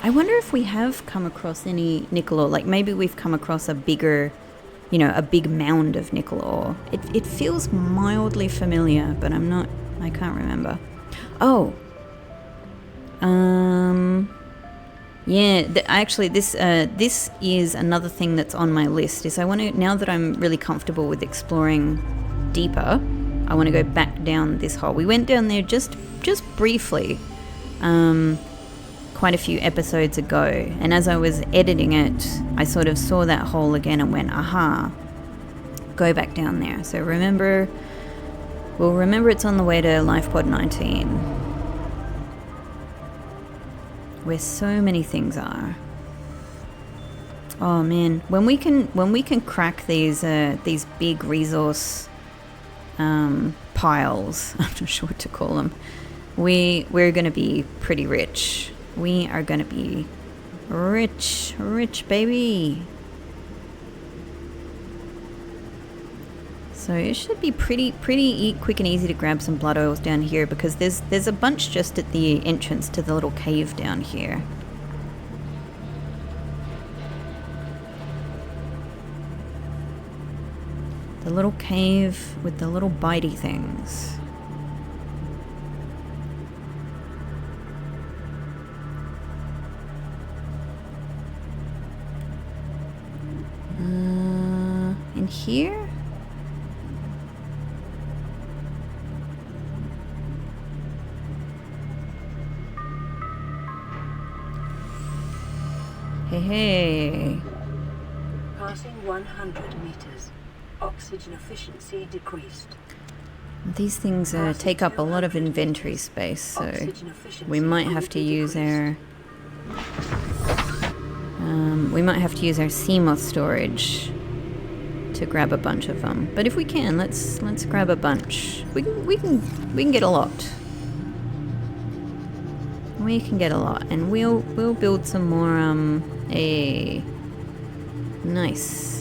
I wonder if we have come across any nickel ore. Like maybe we've come across a bigger, you know, a big mound of nickel ore. It feels mildly familiar, but I can't remember. Oh. Yeah, actually this is another thing that's on my list. Is I want to, now that I'm really comfortable with exploring deeper, I want to go back down this hole. We went down there just briefly, quite a few episodes ago, and as I was editing it, I sort of saw that hole again and went, aha, go back down there. So remember it's on the way to Life Pod 19, where so many things are. Oh man, when we can crack these big resource piles, I'm not sure what to call them, we're going to be pretty rich. We are going to be rich, baby. So it should be pretty quick and easy to grab some blood oils down here, because there's a bunch just at the entrance to the little cave down here. The little cave with the little bitey things. In here? Hey. Passing 100 meters. Oxygen efficiency decreased. These things take up a lot of inventory space, so we might have to use our sea moth storage to grab a bunch of them. But if we can, let's grab a bunch. We can get a lot. We can get a lot, and we'll build some more. Nice.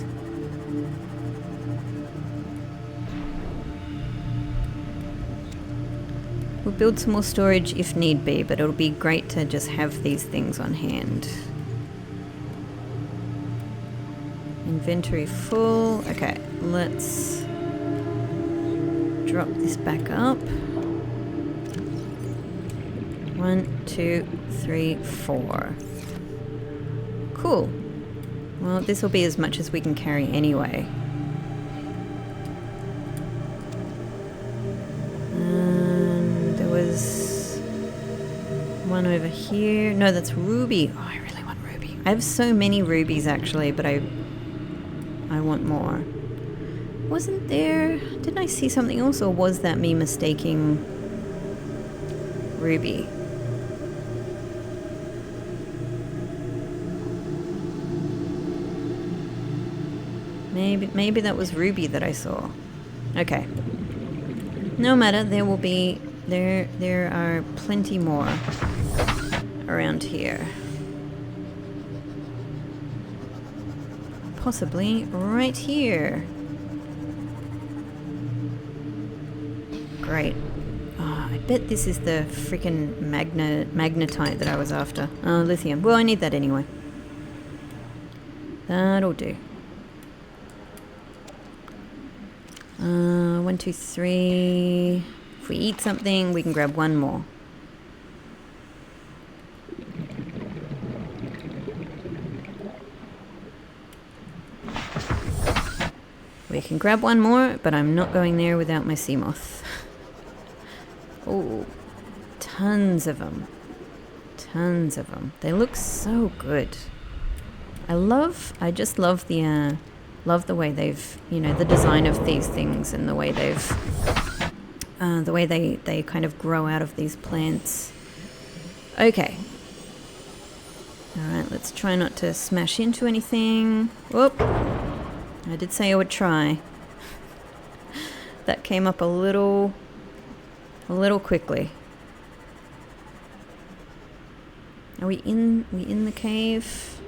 We'll build some more storage if need be, but it'll be great to just have these things on hand. Inventory full. Okay, let's drop this back up. 1, 2, 3, 4. Cool. Well, this will be as much as we can carry anyway. There was one over here. No, that's ruby. Oh, I really want ruby. I have so many rubies actually, but I want more. Wasn't there... Didn't I see something else, or was that me mistaking ruby? Maybe that was ruby that I saw. Okay. No matter, there will be... There are plenty more around here. Possibly right here. Great. Oh, I bet this is the freaking magnetite that I was after. Lithium. Well, I need that anyway. That'll do. 1, 2, 3. If we eat something, we can grab one more. We can grab one more, but I'm not going there without my sea moth. Oh, tons of them. Tons of them. They look so good. I just love the way they've, the design of these things, and the way they kind of grow out of these plants. Okay. Alright, let's try not to smash into anything. Whoop! I did say I would try. That came up a little quickly. Are we in the cave?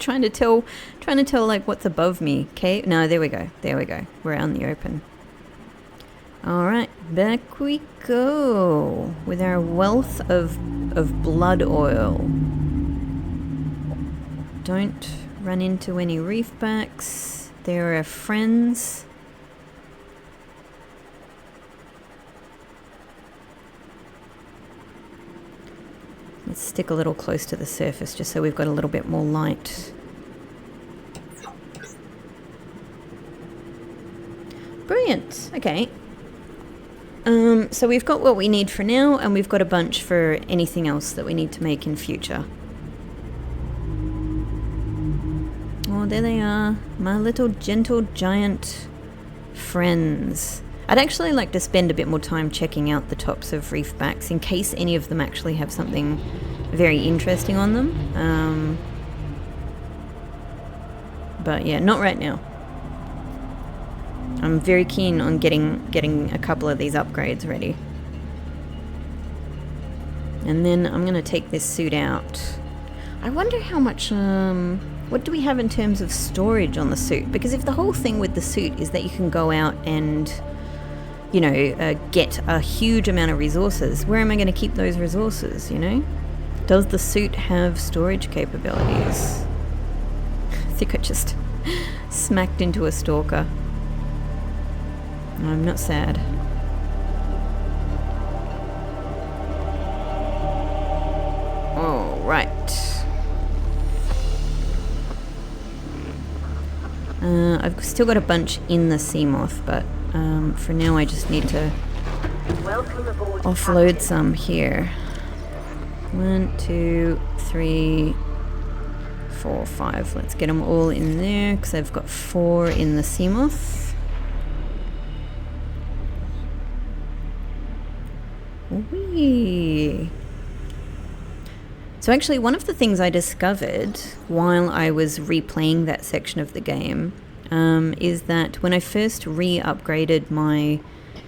trying to tell like what's above me. Cave? No, there we go. We're out in the open. Alright, back we go with our wealth of blood oil. Don't run into any reefbacks. They're our friends. Let's stick a little close to the surface just so we've got a little bit more light. Brilliant. Okay. So we've got what we need for now, and we've got a bunch for anything else that we need to make in future. Oh, there they are. My little gentle giant friends. I'd actually like to spend a bit more time checking out the tops of reefbacks in case any of them actually have something very interesting on them. But yeah, not right now. I'm very keen on getting a couple of these upgrades ready. And then I'm going to take this suit out. I wonder how much... what do we have in terms of storage on the suit? Because if the whole thing with the suit is that you can go out and, get a huge amount of resources, where am I going to keep those resources, Does the suit have storage capabilities? I think I just smacked into a stalker. I'm not sad. All right. I've still got a bunch in the sea moth, but for now I just need to Welcome aboard. offload Captain. some here. 1, 2, 3, 4, 5. Let's get them all in there because I've got 4 in the Seamoth. Whee! So actually, one of the things I discovered while I was replaying that section of the game is that when I first re-upgraded my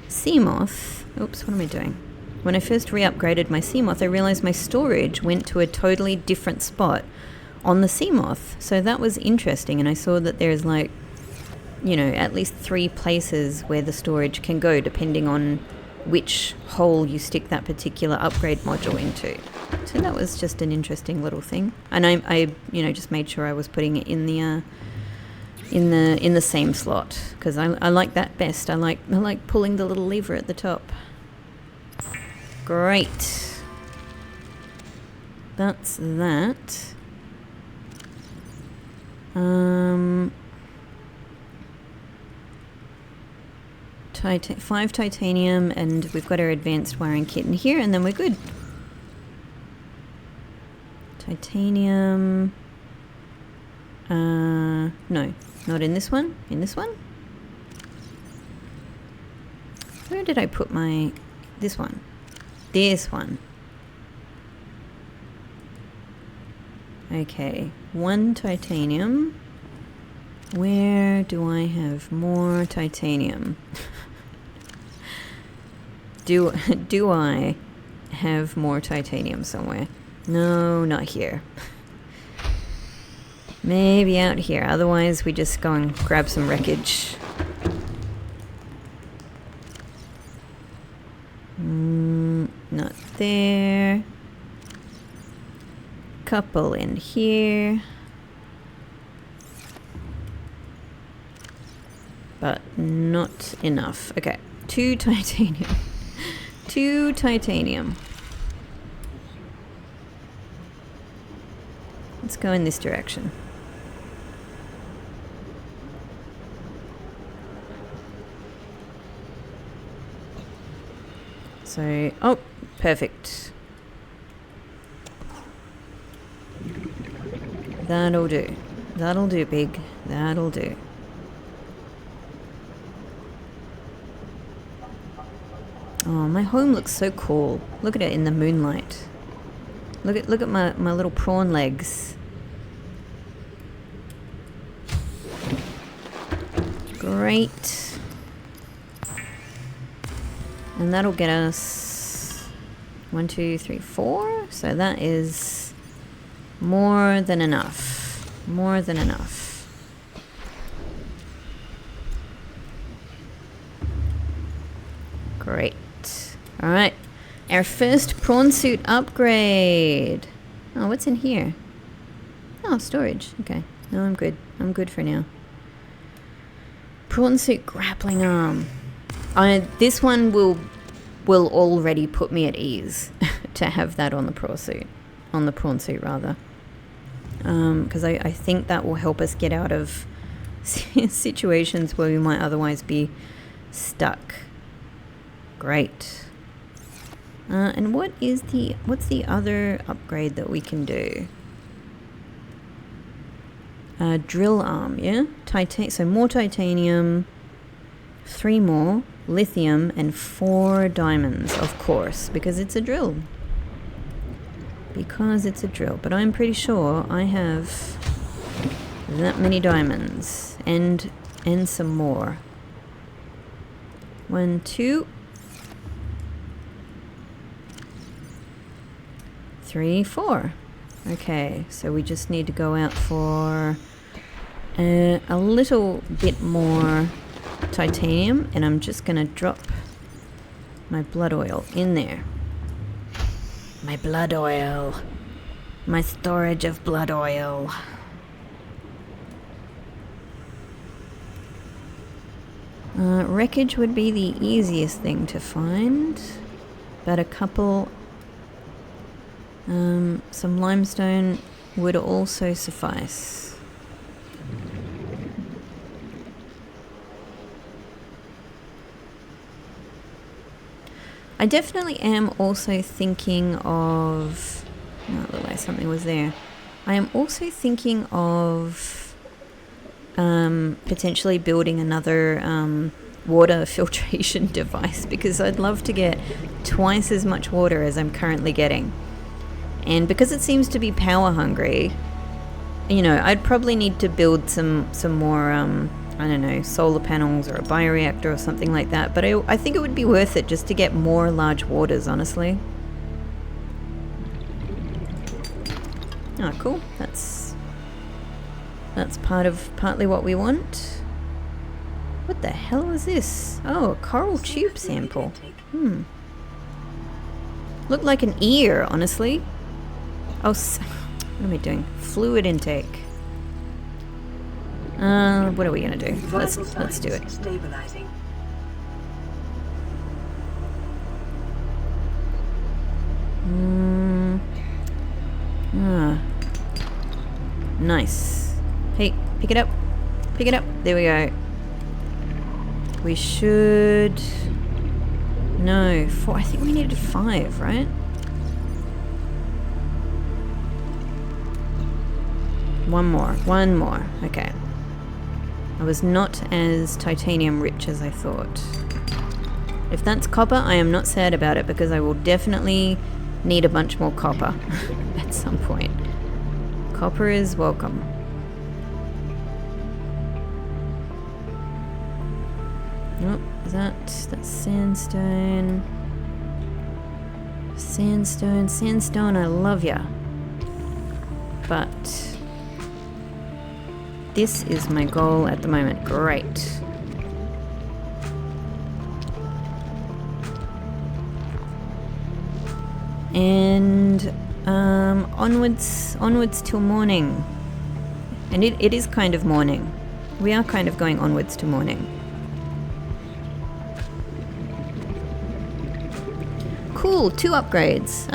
Seamoth... Oops, what am I doing? When I first re-upgraded my Seamoth, I realized my storage went to a totally different spot on the Seamoth. So that was interesting, and I saw that there's like, you know, at least 3 places where the storage can go depending on which hole you stick that particular upgrade module into. So that was just an interesting little thing. And I you know, just made sure I was putting it in the same slot because I like that best. I like pulling the little lever at the top. Great. That's that. 5 titanium, and we've got our advanced wiring kit in here, and then we're good. Titanium. No, not in this one. In this one? Where did I put my... this one? This one. Okay, 1 titanium. Where do I have more titanium? Do I have more titanium somewhere? No, not here. Maybe out here. Otherwise, we just go and grab some wreckage. Not there. Couple in here. But not enough. Okay, 2 titanium. 2 titanium. Let's go in this direction. So, oh, perfect. That'll do. That'll do, big. That'll do. Oh, my home looks so cool. Look at it in the moonlight. Look at my little prawn legs. Great. And that'll get us 1, 2, 3, 4. So that is more than enough. More than enough. Great. Alright. Our first prawn suit upgrade. Oh, what's in here? Oh, storage. Okay. No, I'm good. I'm good for now. Prawn suit grappling arm. This one will already put me at ease to have that on the prawn suit. On the prawn suit, rather. Because I think that will help us get out of situations where we might otherwise be stuck. Great. And what's the other upgrade that we can do? Drill arm, yeah? So more titanium, 3 more, lithium, and 4 diamonds, of course, because it's a drill. Because it's a drill. But I'm pretty sure I have that many diamonds and some more. 1, 2, 3, 4. Okay, so we just need to go out for a little bit more titanium, and I'm just gonna drop my blood oil in there. My blood oil. My storage of blood oil. Wreckage would be the easiest thing to find, but a couple... some limestone would also suffice. I definitely am also thinking of... Oh, it looked like something was there. I am also thinking of potentially building another water filtration device, because I'd love to get twice as much water as I'm currently getting. And because it seems to be power hungry, you know, I'd probably need to build some more, I don't know, solar panels or a bioreactor or something like that. But I think it would be worth it just to get more large waters, honestly. Oh, cool. That's partly what we want. What the hell is this? Oh, a coral tube sample. Looked like an ear, honestly. Oh, what am I doing? Fluid intake. What are we gonna do? Let's do it. Stabilizing. Nice. Hey, pick it up. Pick it up. There we go. We should... No, 4. I think we needed 5, right? One more. Okay. I was not as titanium rich as I thought. If that's copper, I am not sad about it, because I will definitely need a bunch more copper at some point. Copper is welcome. Oh, that's sandstone. Sandstone, I love ya. But this is my goal at the moment. Great. And onwards till morning. And it is kind of morning. We are kind of going onwards to morning. Cool, 2 upgrades.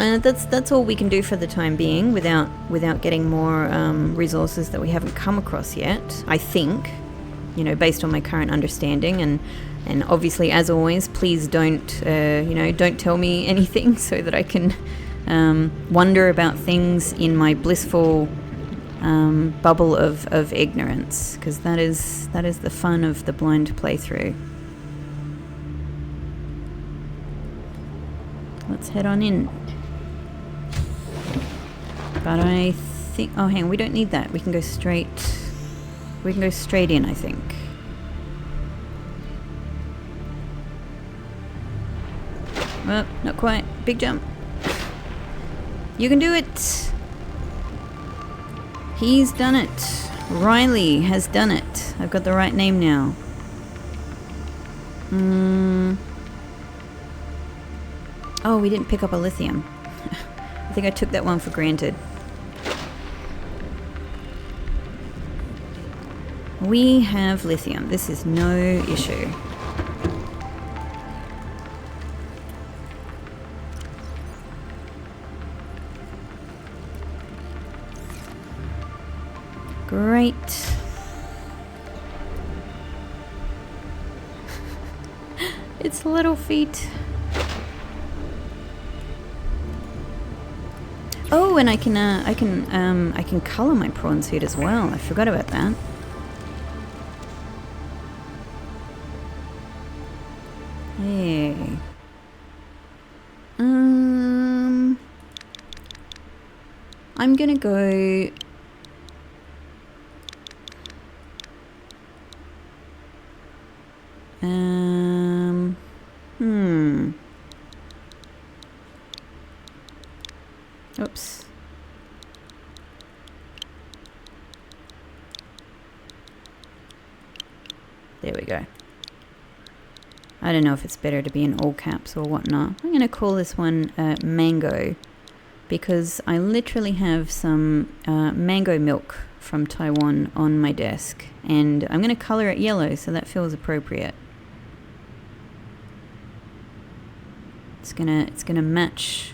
That's all we can do for the time being without getting more resources that we haven't come across yet, I think. You know, based on my current understanding, and obviously, as always, please don't tell me anything so that I can wonder about things in my blissful bubble of ignorance, because that is the fun of the blind playthrough. Let's head on in. But I think... Oh, hang on, we don't need that. We can go straight... We can go straight in, I think. Well, not quite. Big jump. You can do it! He's done it. Riley has done it. I've got the right name now. Oh, we didn't pick up a lithium. I think I took that one for granted. We have lithium. This is no issue. Great. Its little feet. Oh, and I can color my prawn suit as well. I forgot about that. Hey. I'm gonna go. Oops. There we go. I don't know if it's better to be in all caps or whatnot. I'm going to call this one Mango, because I literally have some mango milk from Taiwan on my desk, and I'm going to color it yellow, so that feels appropriate. It's gonna match.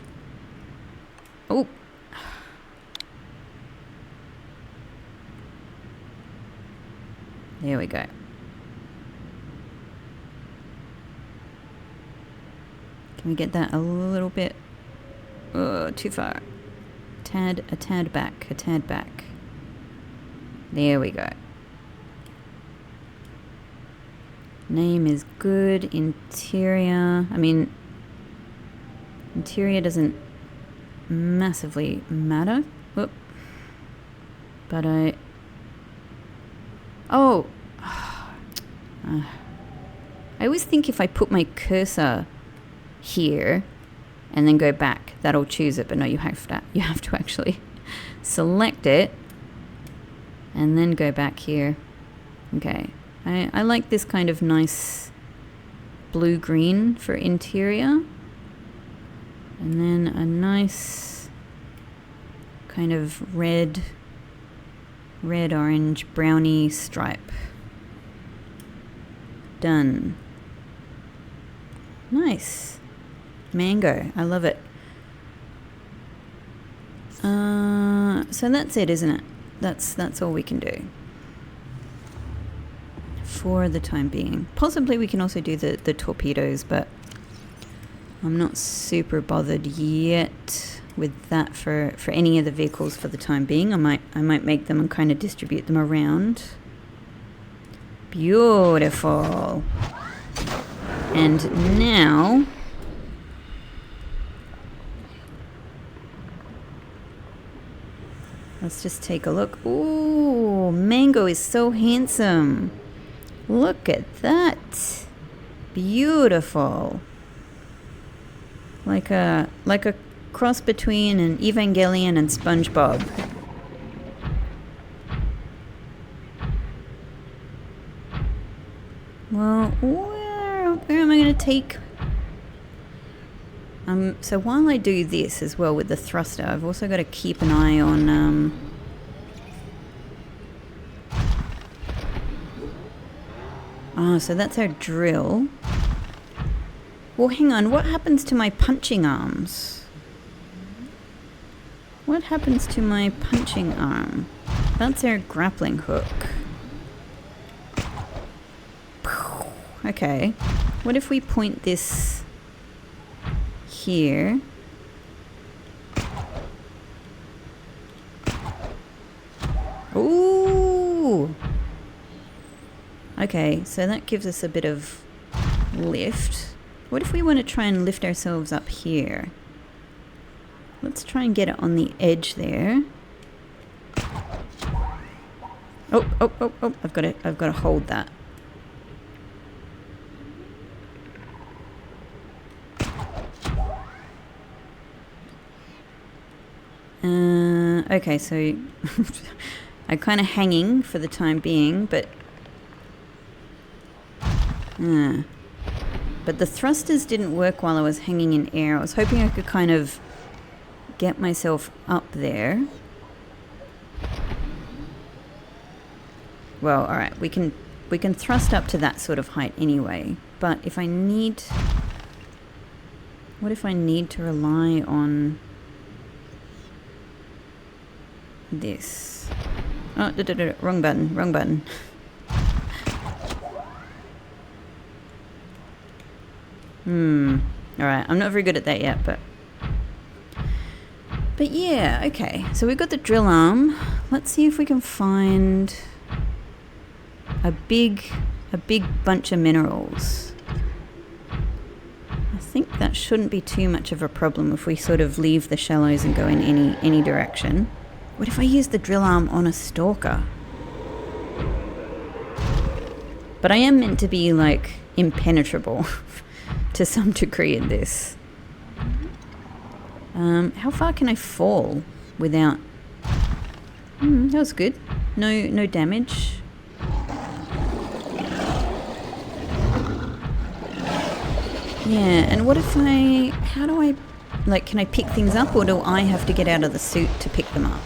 Oh. There we go. Can we get that a little bit... Oh, too far. A tad back. There we go. Name is good. Interior. I mean, interior doesn't massively matter. Whoop. But oh. I always think if I put my cursor here and then go back, that'll choose it. But no, you have to actually select it and then go back here. Okay. I like this kind of nice blue-green for interior. And then a nice kind of red, orange, browny stripe. Done. Nice. Mango. I love it. So that's it, isn't it? That's all we can do for the time being. Possibly we can also do the torpedoes, but I'm not super bothered yet with that for any of the vehicles for the time being. I might make them and kind of distribute them around. Beautiful. And now let's just take a look. Ooh, Mango is so handsome. Look at that. Beautiful. Like a cross between an Evangelion and SpongeBob. Well, where am I going to take... so while I do this as well with the thruster, I've also got to keep an eye on... Oh, so that's our drill. Well, hang on. What happens to my punching arms? What happens to my punching arm? That's our grappling hook. Okay. What if we point this here? Ooh! Okay, so that gives us a bit of lift. What if we want to try and lift ourselves up here? Let's try and get it on the edge there. Oh, I've got to hold that. Okay, so I'm kind of hanging for the time being, but the thrusters didn't work while I was hanging in air. I was hoping I could kind of get myself up there. Well, all right, we can thrust up to that sort of height anyway. But if I need, what if I need to rely on this? Oh, wrong button. Alright, I'm not very good at that yet, but yeah, okay. So we've got the drill arm. Let's see if we can find a big bunch of minerals. I think that shouldn't be too much of a problem if we sort of leave the shallows and go in any direction. What if I use the drill arm on a stalker? But I am meant to be, like, impenetrable to some degree in this. How far can I fall without... that was good. No damage. Yeah, and what if how do I, like, can I pick things up, or do I have to get out of the suit to pick them up?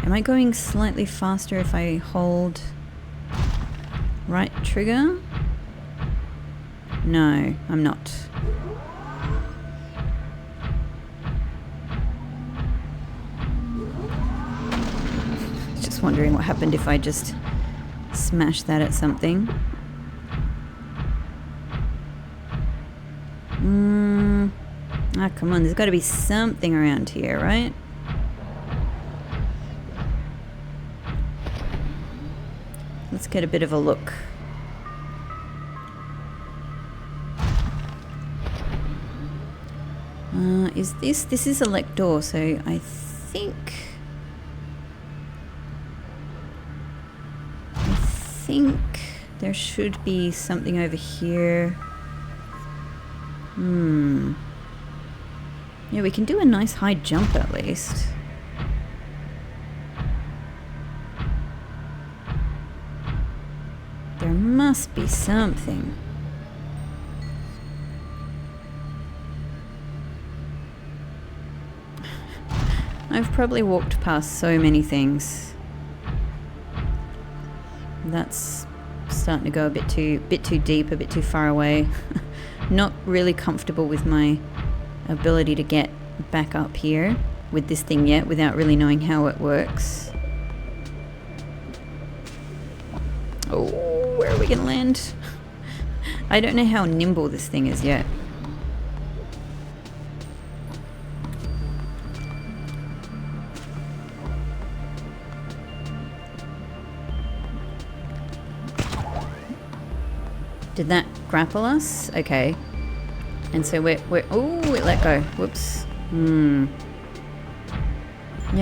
Am I going slightly faster if I hold right trigger? No, I'm not. just wondering what happened if I just smashed that at something. Ah, come on, there's got to be something around here, right? Let's get a bit of a look. Is this is a select door, so I think there should be something over here. Yeah, we can do a nice high jump at least. There must be something. I've probably walked past so many things. That's starting to go a bit too deep, a bit too far away. Not really comfortable with my ability to get back up here with this thing yet without really knowing how it works. Oh, where are we gonna land? I don't know how nimble this thing is yet. Did that grapple us? Okay. And so we're oh, it let go. Whoops. Yeah,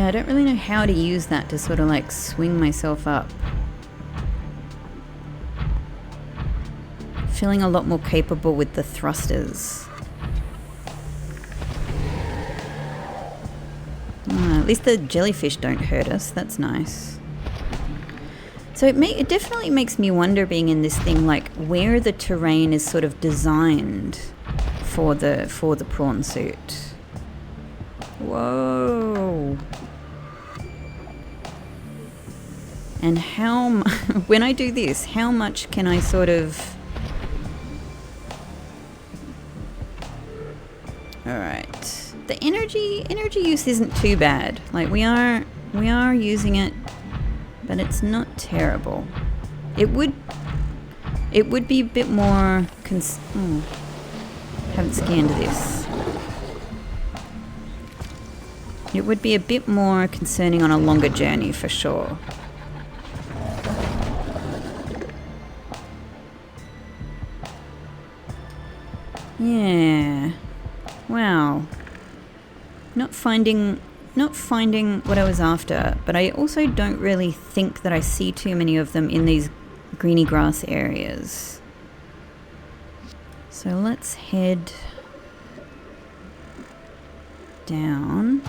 I don't really know how to use that to sort of like swing myself up. Feeling a lot more capable with the thrusters. At least the jellyfish don't hurt us. That's nice. So it definitely makes me wonder, being in this thing, like where the terrain is sort of designed for the prawn suit. Whoa. And how when I do this, how much can I sort of... Alright. The energy use isn't too bad. Like we are using it, but it's not terrible. It would be a bit more haven't scanned this. It would be a bit more concerning on a longer journey for sure. Yeah. Wow. Not finding what I was after, but I also don't really think that I see too many of them in these greeny grass areas. So let's head down.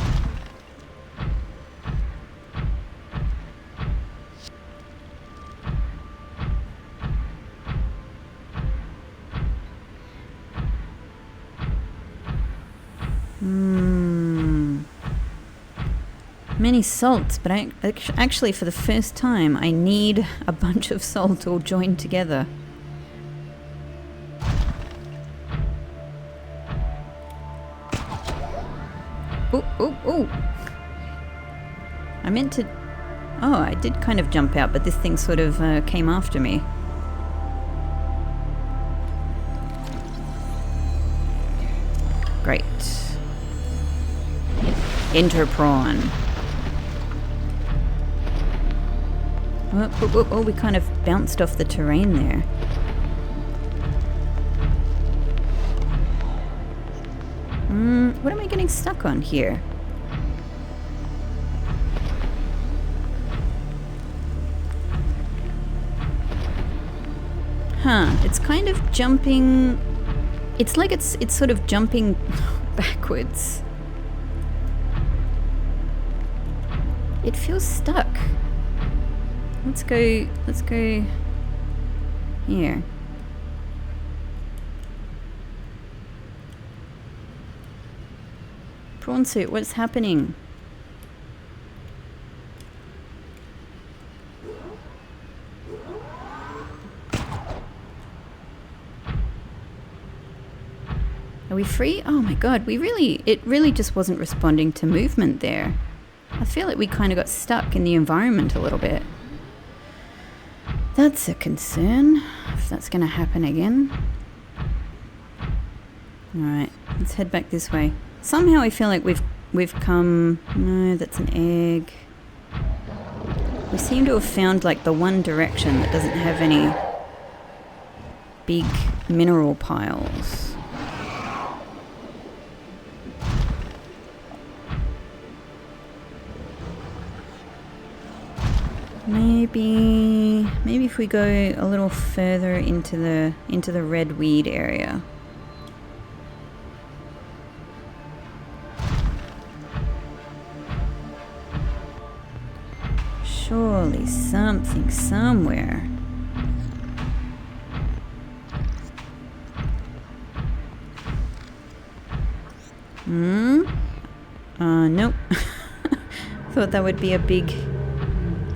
Many salts, but actually for the first time I need a bunch of salt all joined together. Oh! I meant to... Oh, I did kind of jump out, but this thing sort of came after me. Great. Enter prawn. Oh, we kind of bounced off the terrain there. What am I getting stuck on here? Huh, it's kind of jumping... It's like it's sort of jumping backwards. It feels stuck. Let's go here. Prawn suit, what's happening? Are we free? Oh my god, it really just wasn't responding to movement there. I feel like we kind of got stuck in the environment a little bit. That's a concern, if that's going to happen again. Alright, let's head back this way. Somehow I feel like we've come... No, that's an egg. We seem to have found like the one direction that doesn't have any big mineral piles. Maybe if we go a little further into the red weed area. Surely something somewhere. Nope. Thought that would be a big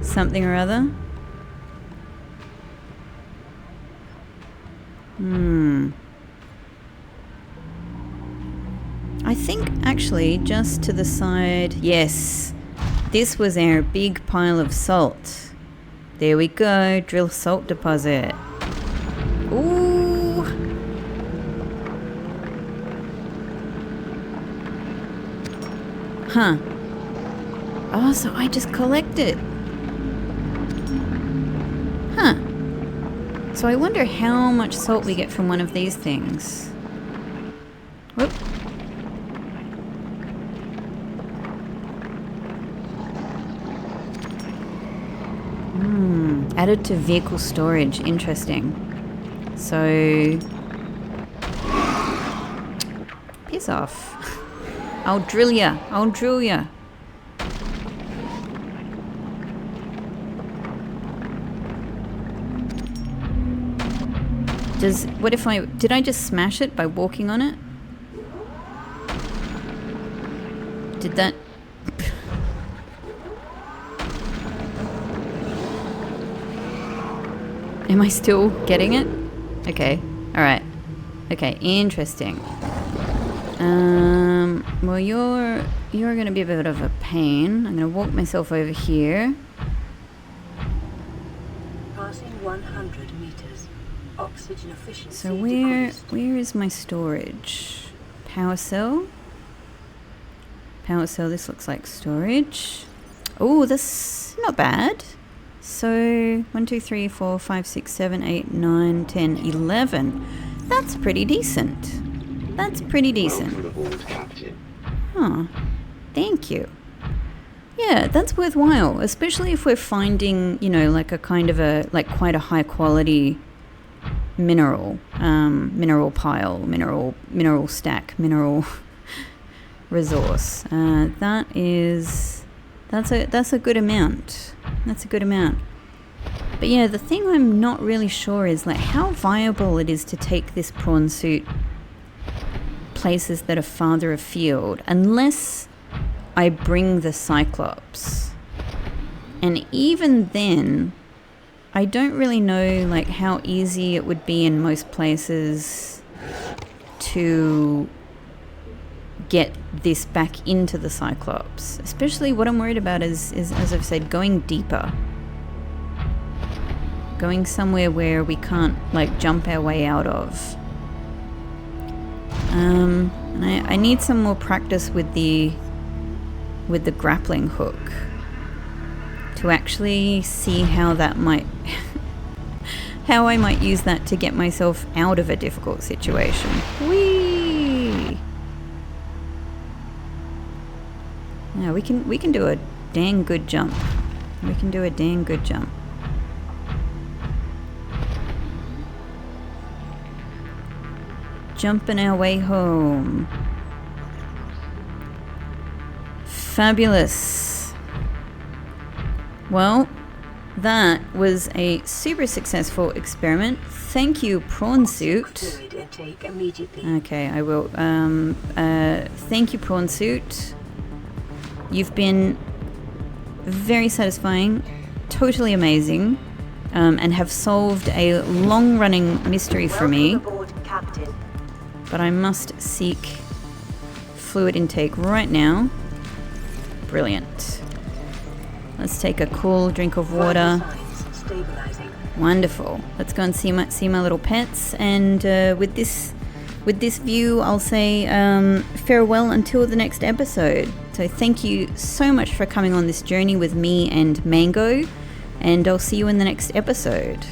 something or other. I think actually just to the side, yes, this was our big pile of salt. There we go, drill salt deposit. Ooh. Huh. Oh, so I just collect it. Huh. So I wonder how much salt we get from one of these things. Whoop. Added to vehicle storage. Interesting. So... Piss off. I'll drill ya. I'll drill ya. What if did I just smash it by walking on it? Did that... Am I still getting it? Okay, alright. Okay, interesting. Well you're gonna be a bit of a pain. I'm gonna walk myself over here. Passing 100 meters. Oxygen efficiency So decreased. where is my storage? Power cell? Power cell, this looks like storage. Oh, that's not bad. So 1, 2, 3, 4, 5, 6, 7, 8, 9, 10, 11. That's pretty decent. That's pretty decent. Huh. Thank you. Yeah, that's worthwhile, especially if we're finding, you know, like a kind of a, like quite a high quality mineral, mineral pile, mineral stack, mineral resource. That's a good amount. That's a good amount. But yeah, the thing I'm not really sure is like how viable it is to take this prawn suit places that are farther afield, unless I bring the Cyclops. And even then, I don't really know like how easy it would be in most places to get this back into the Cyclops. Especially what I'm worried about is as I've said, going deeper. Going somewhere where we can't like jump our way out of. And I need some more practice with the grappling hook to actually see how that might how I might use that to get myself out of a difficult situation. Whee! Yeah, we can do a dang good jump. We can do a dang good jump. Jumping our way home. Fabulous. Well, that was a super successful experiment. Thank you, Prawn Suit. Fluid intake immediately. Okay, I will. Thank you, Prawn Suit. You've been very satisfying, totally amazing, and have solved a long-running mystery for me. Welcome aboard, Captain. But I must seek fluid intake right now. Brilliant. Let's take a cool drink of Vital water. signs stabilizing. Wonderful. Let's go and see my little pets. And with this view, I'll say farewell until the next episode. So thank you so much for coming on this journey with me and Mango, and I'll see you in the next episode.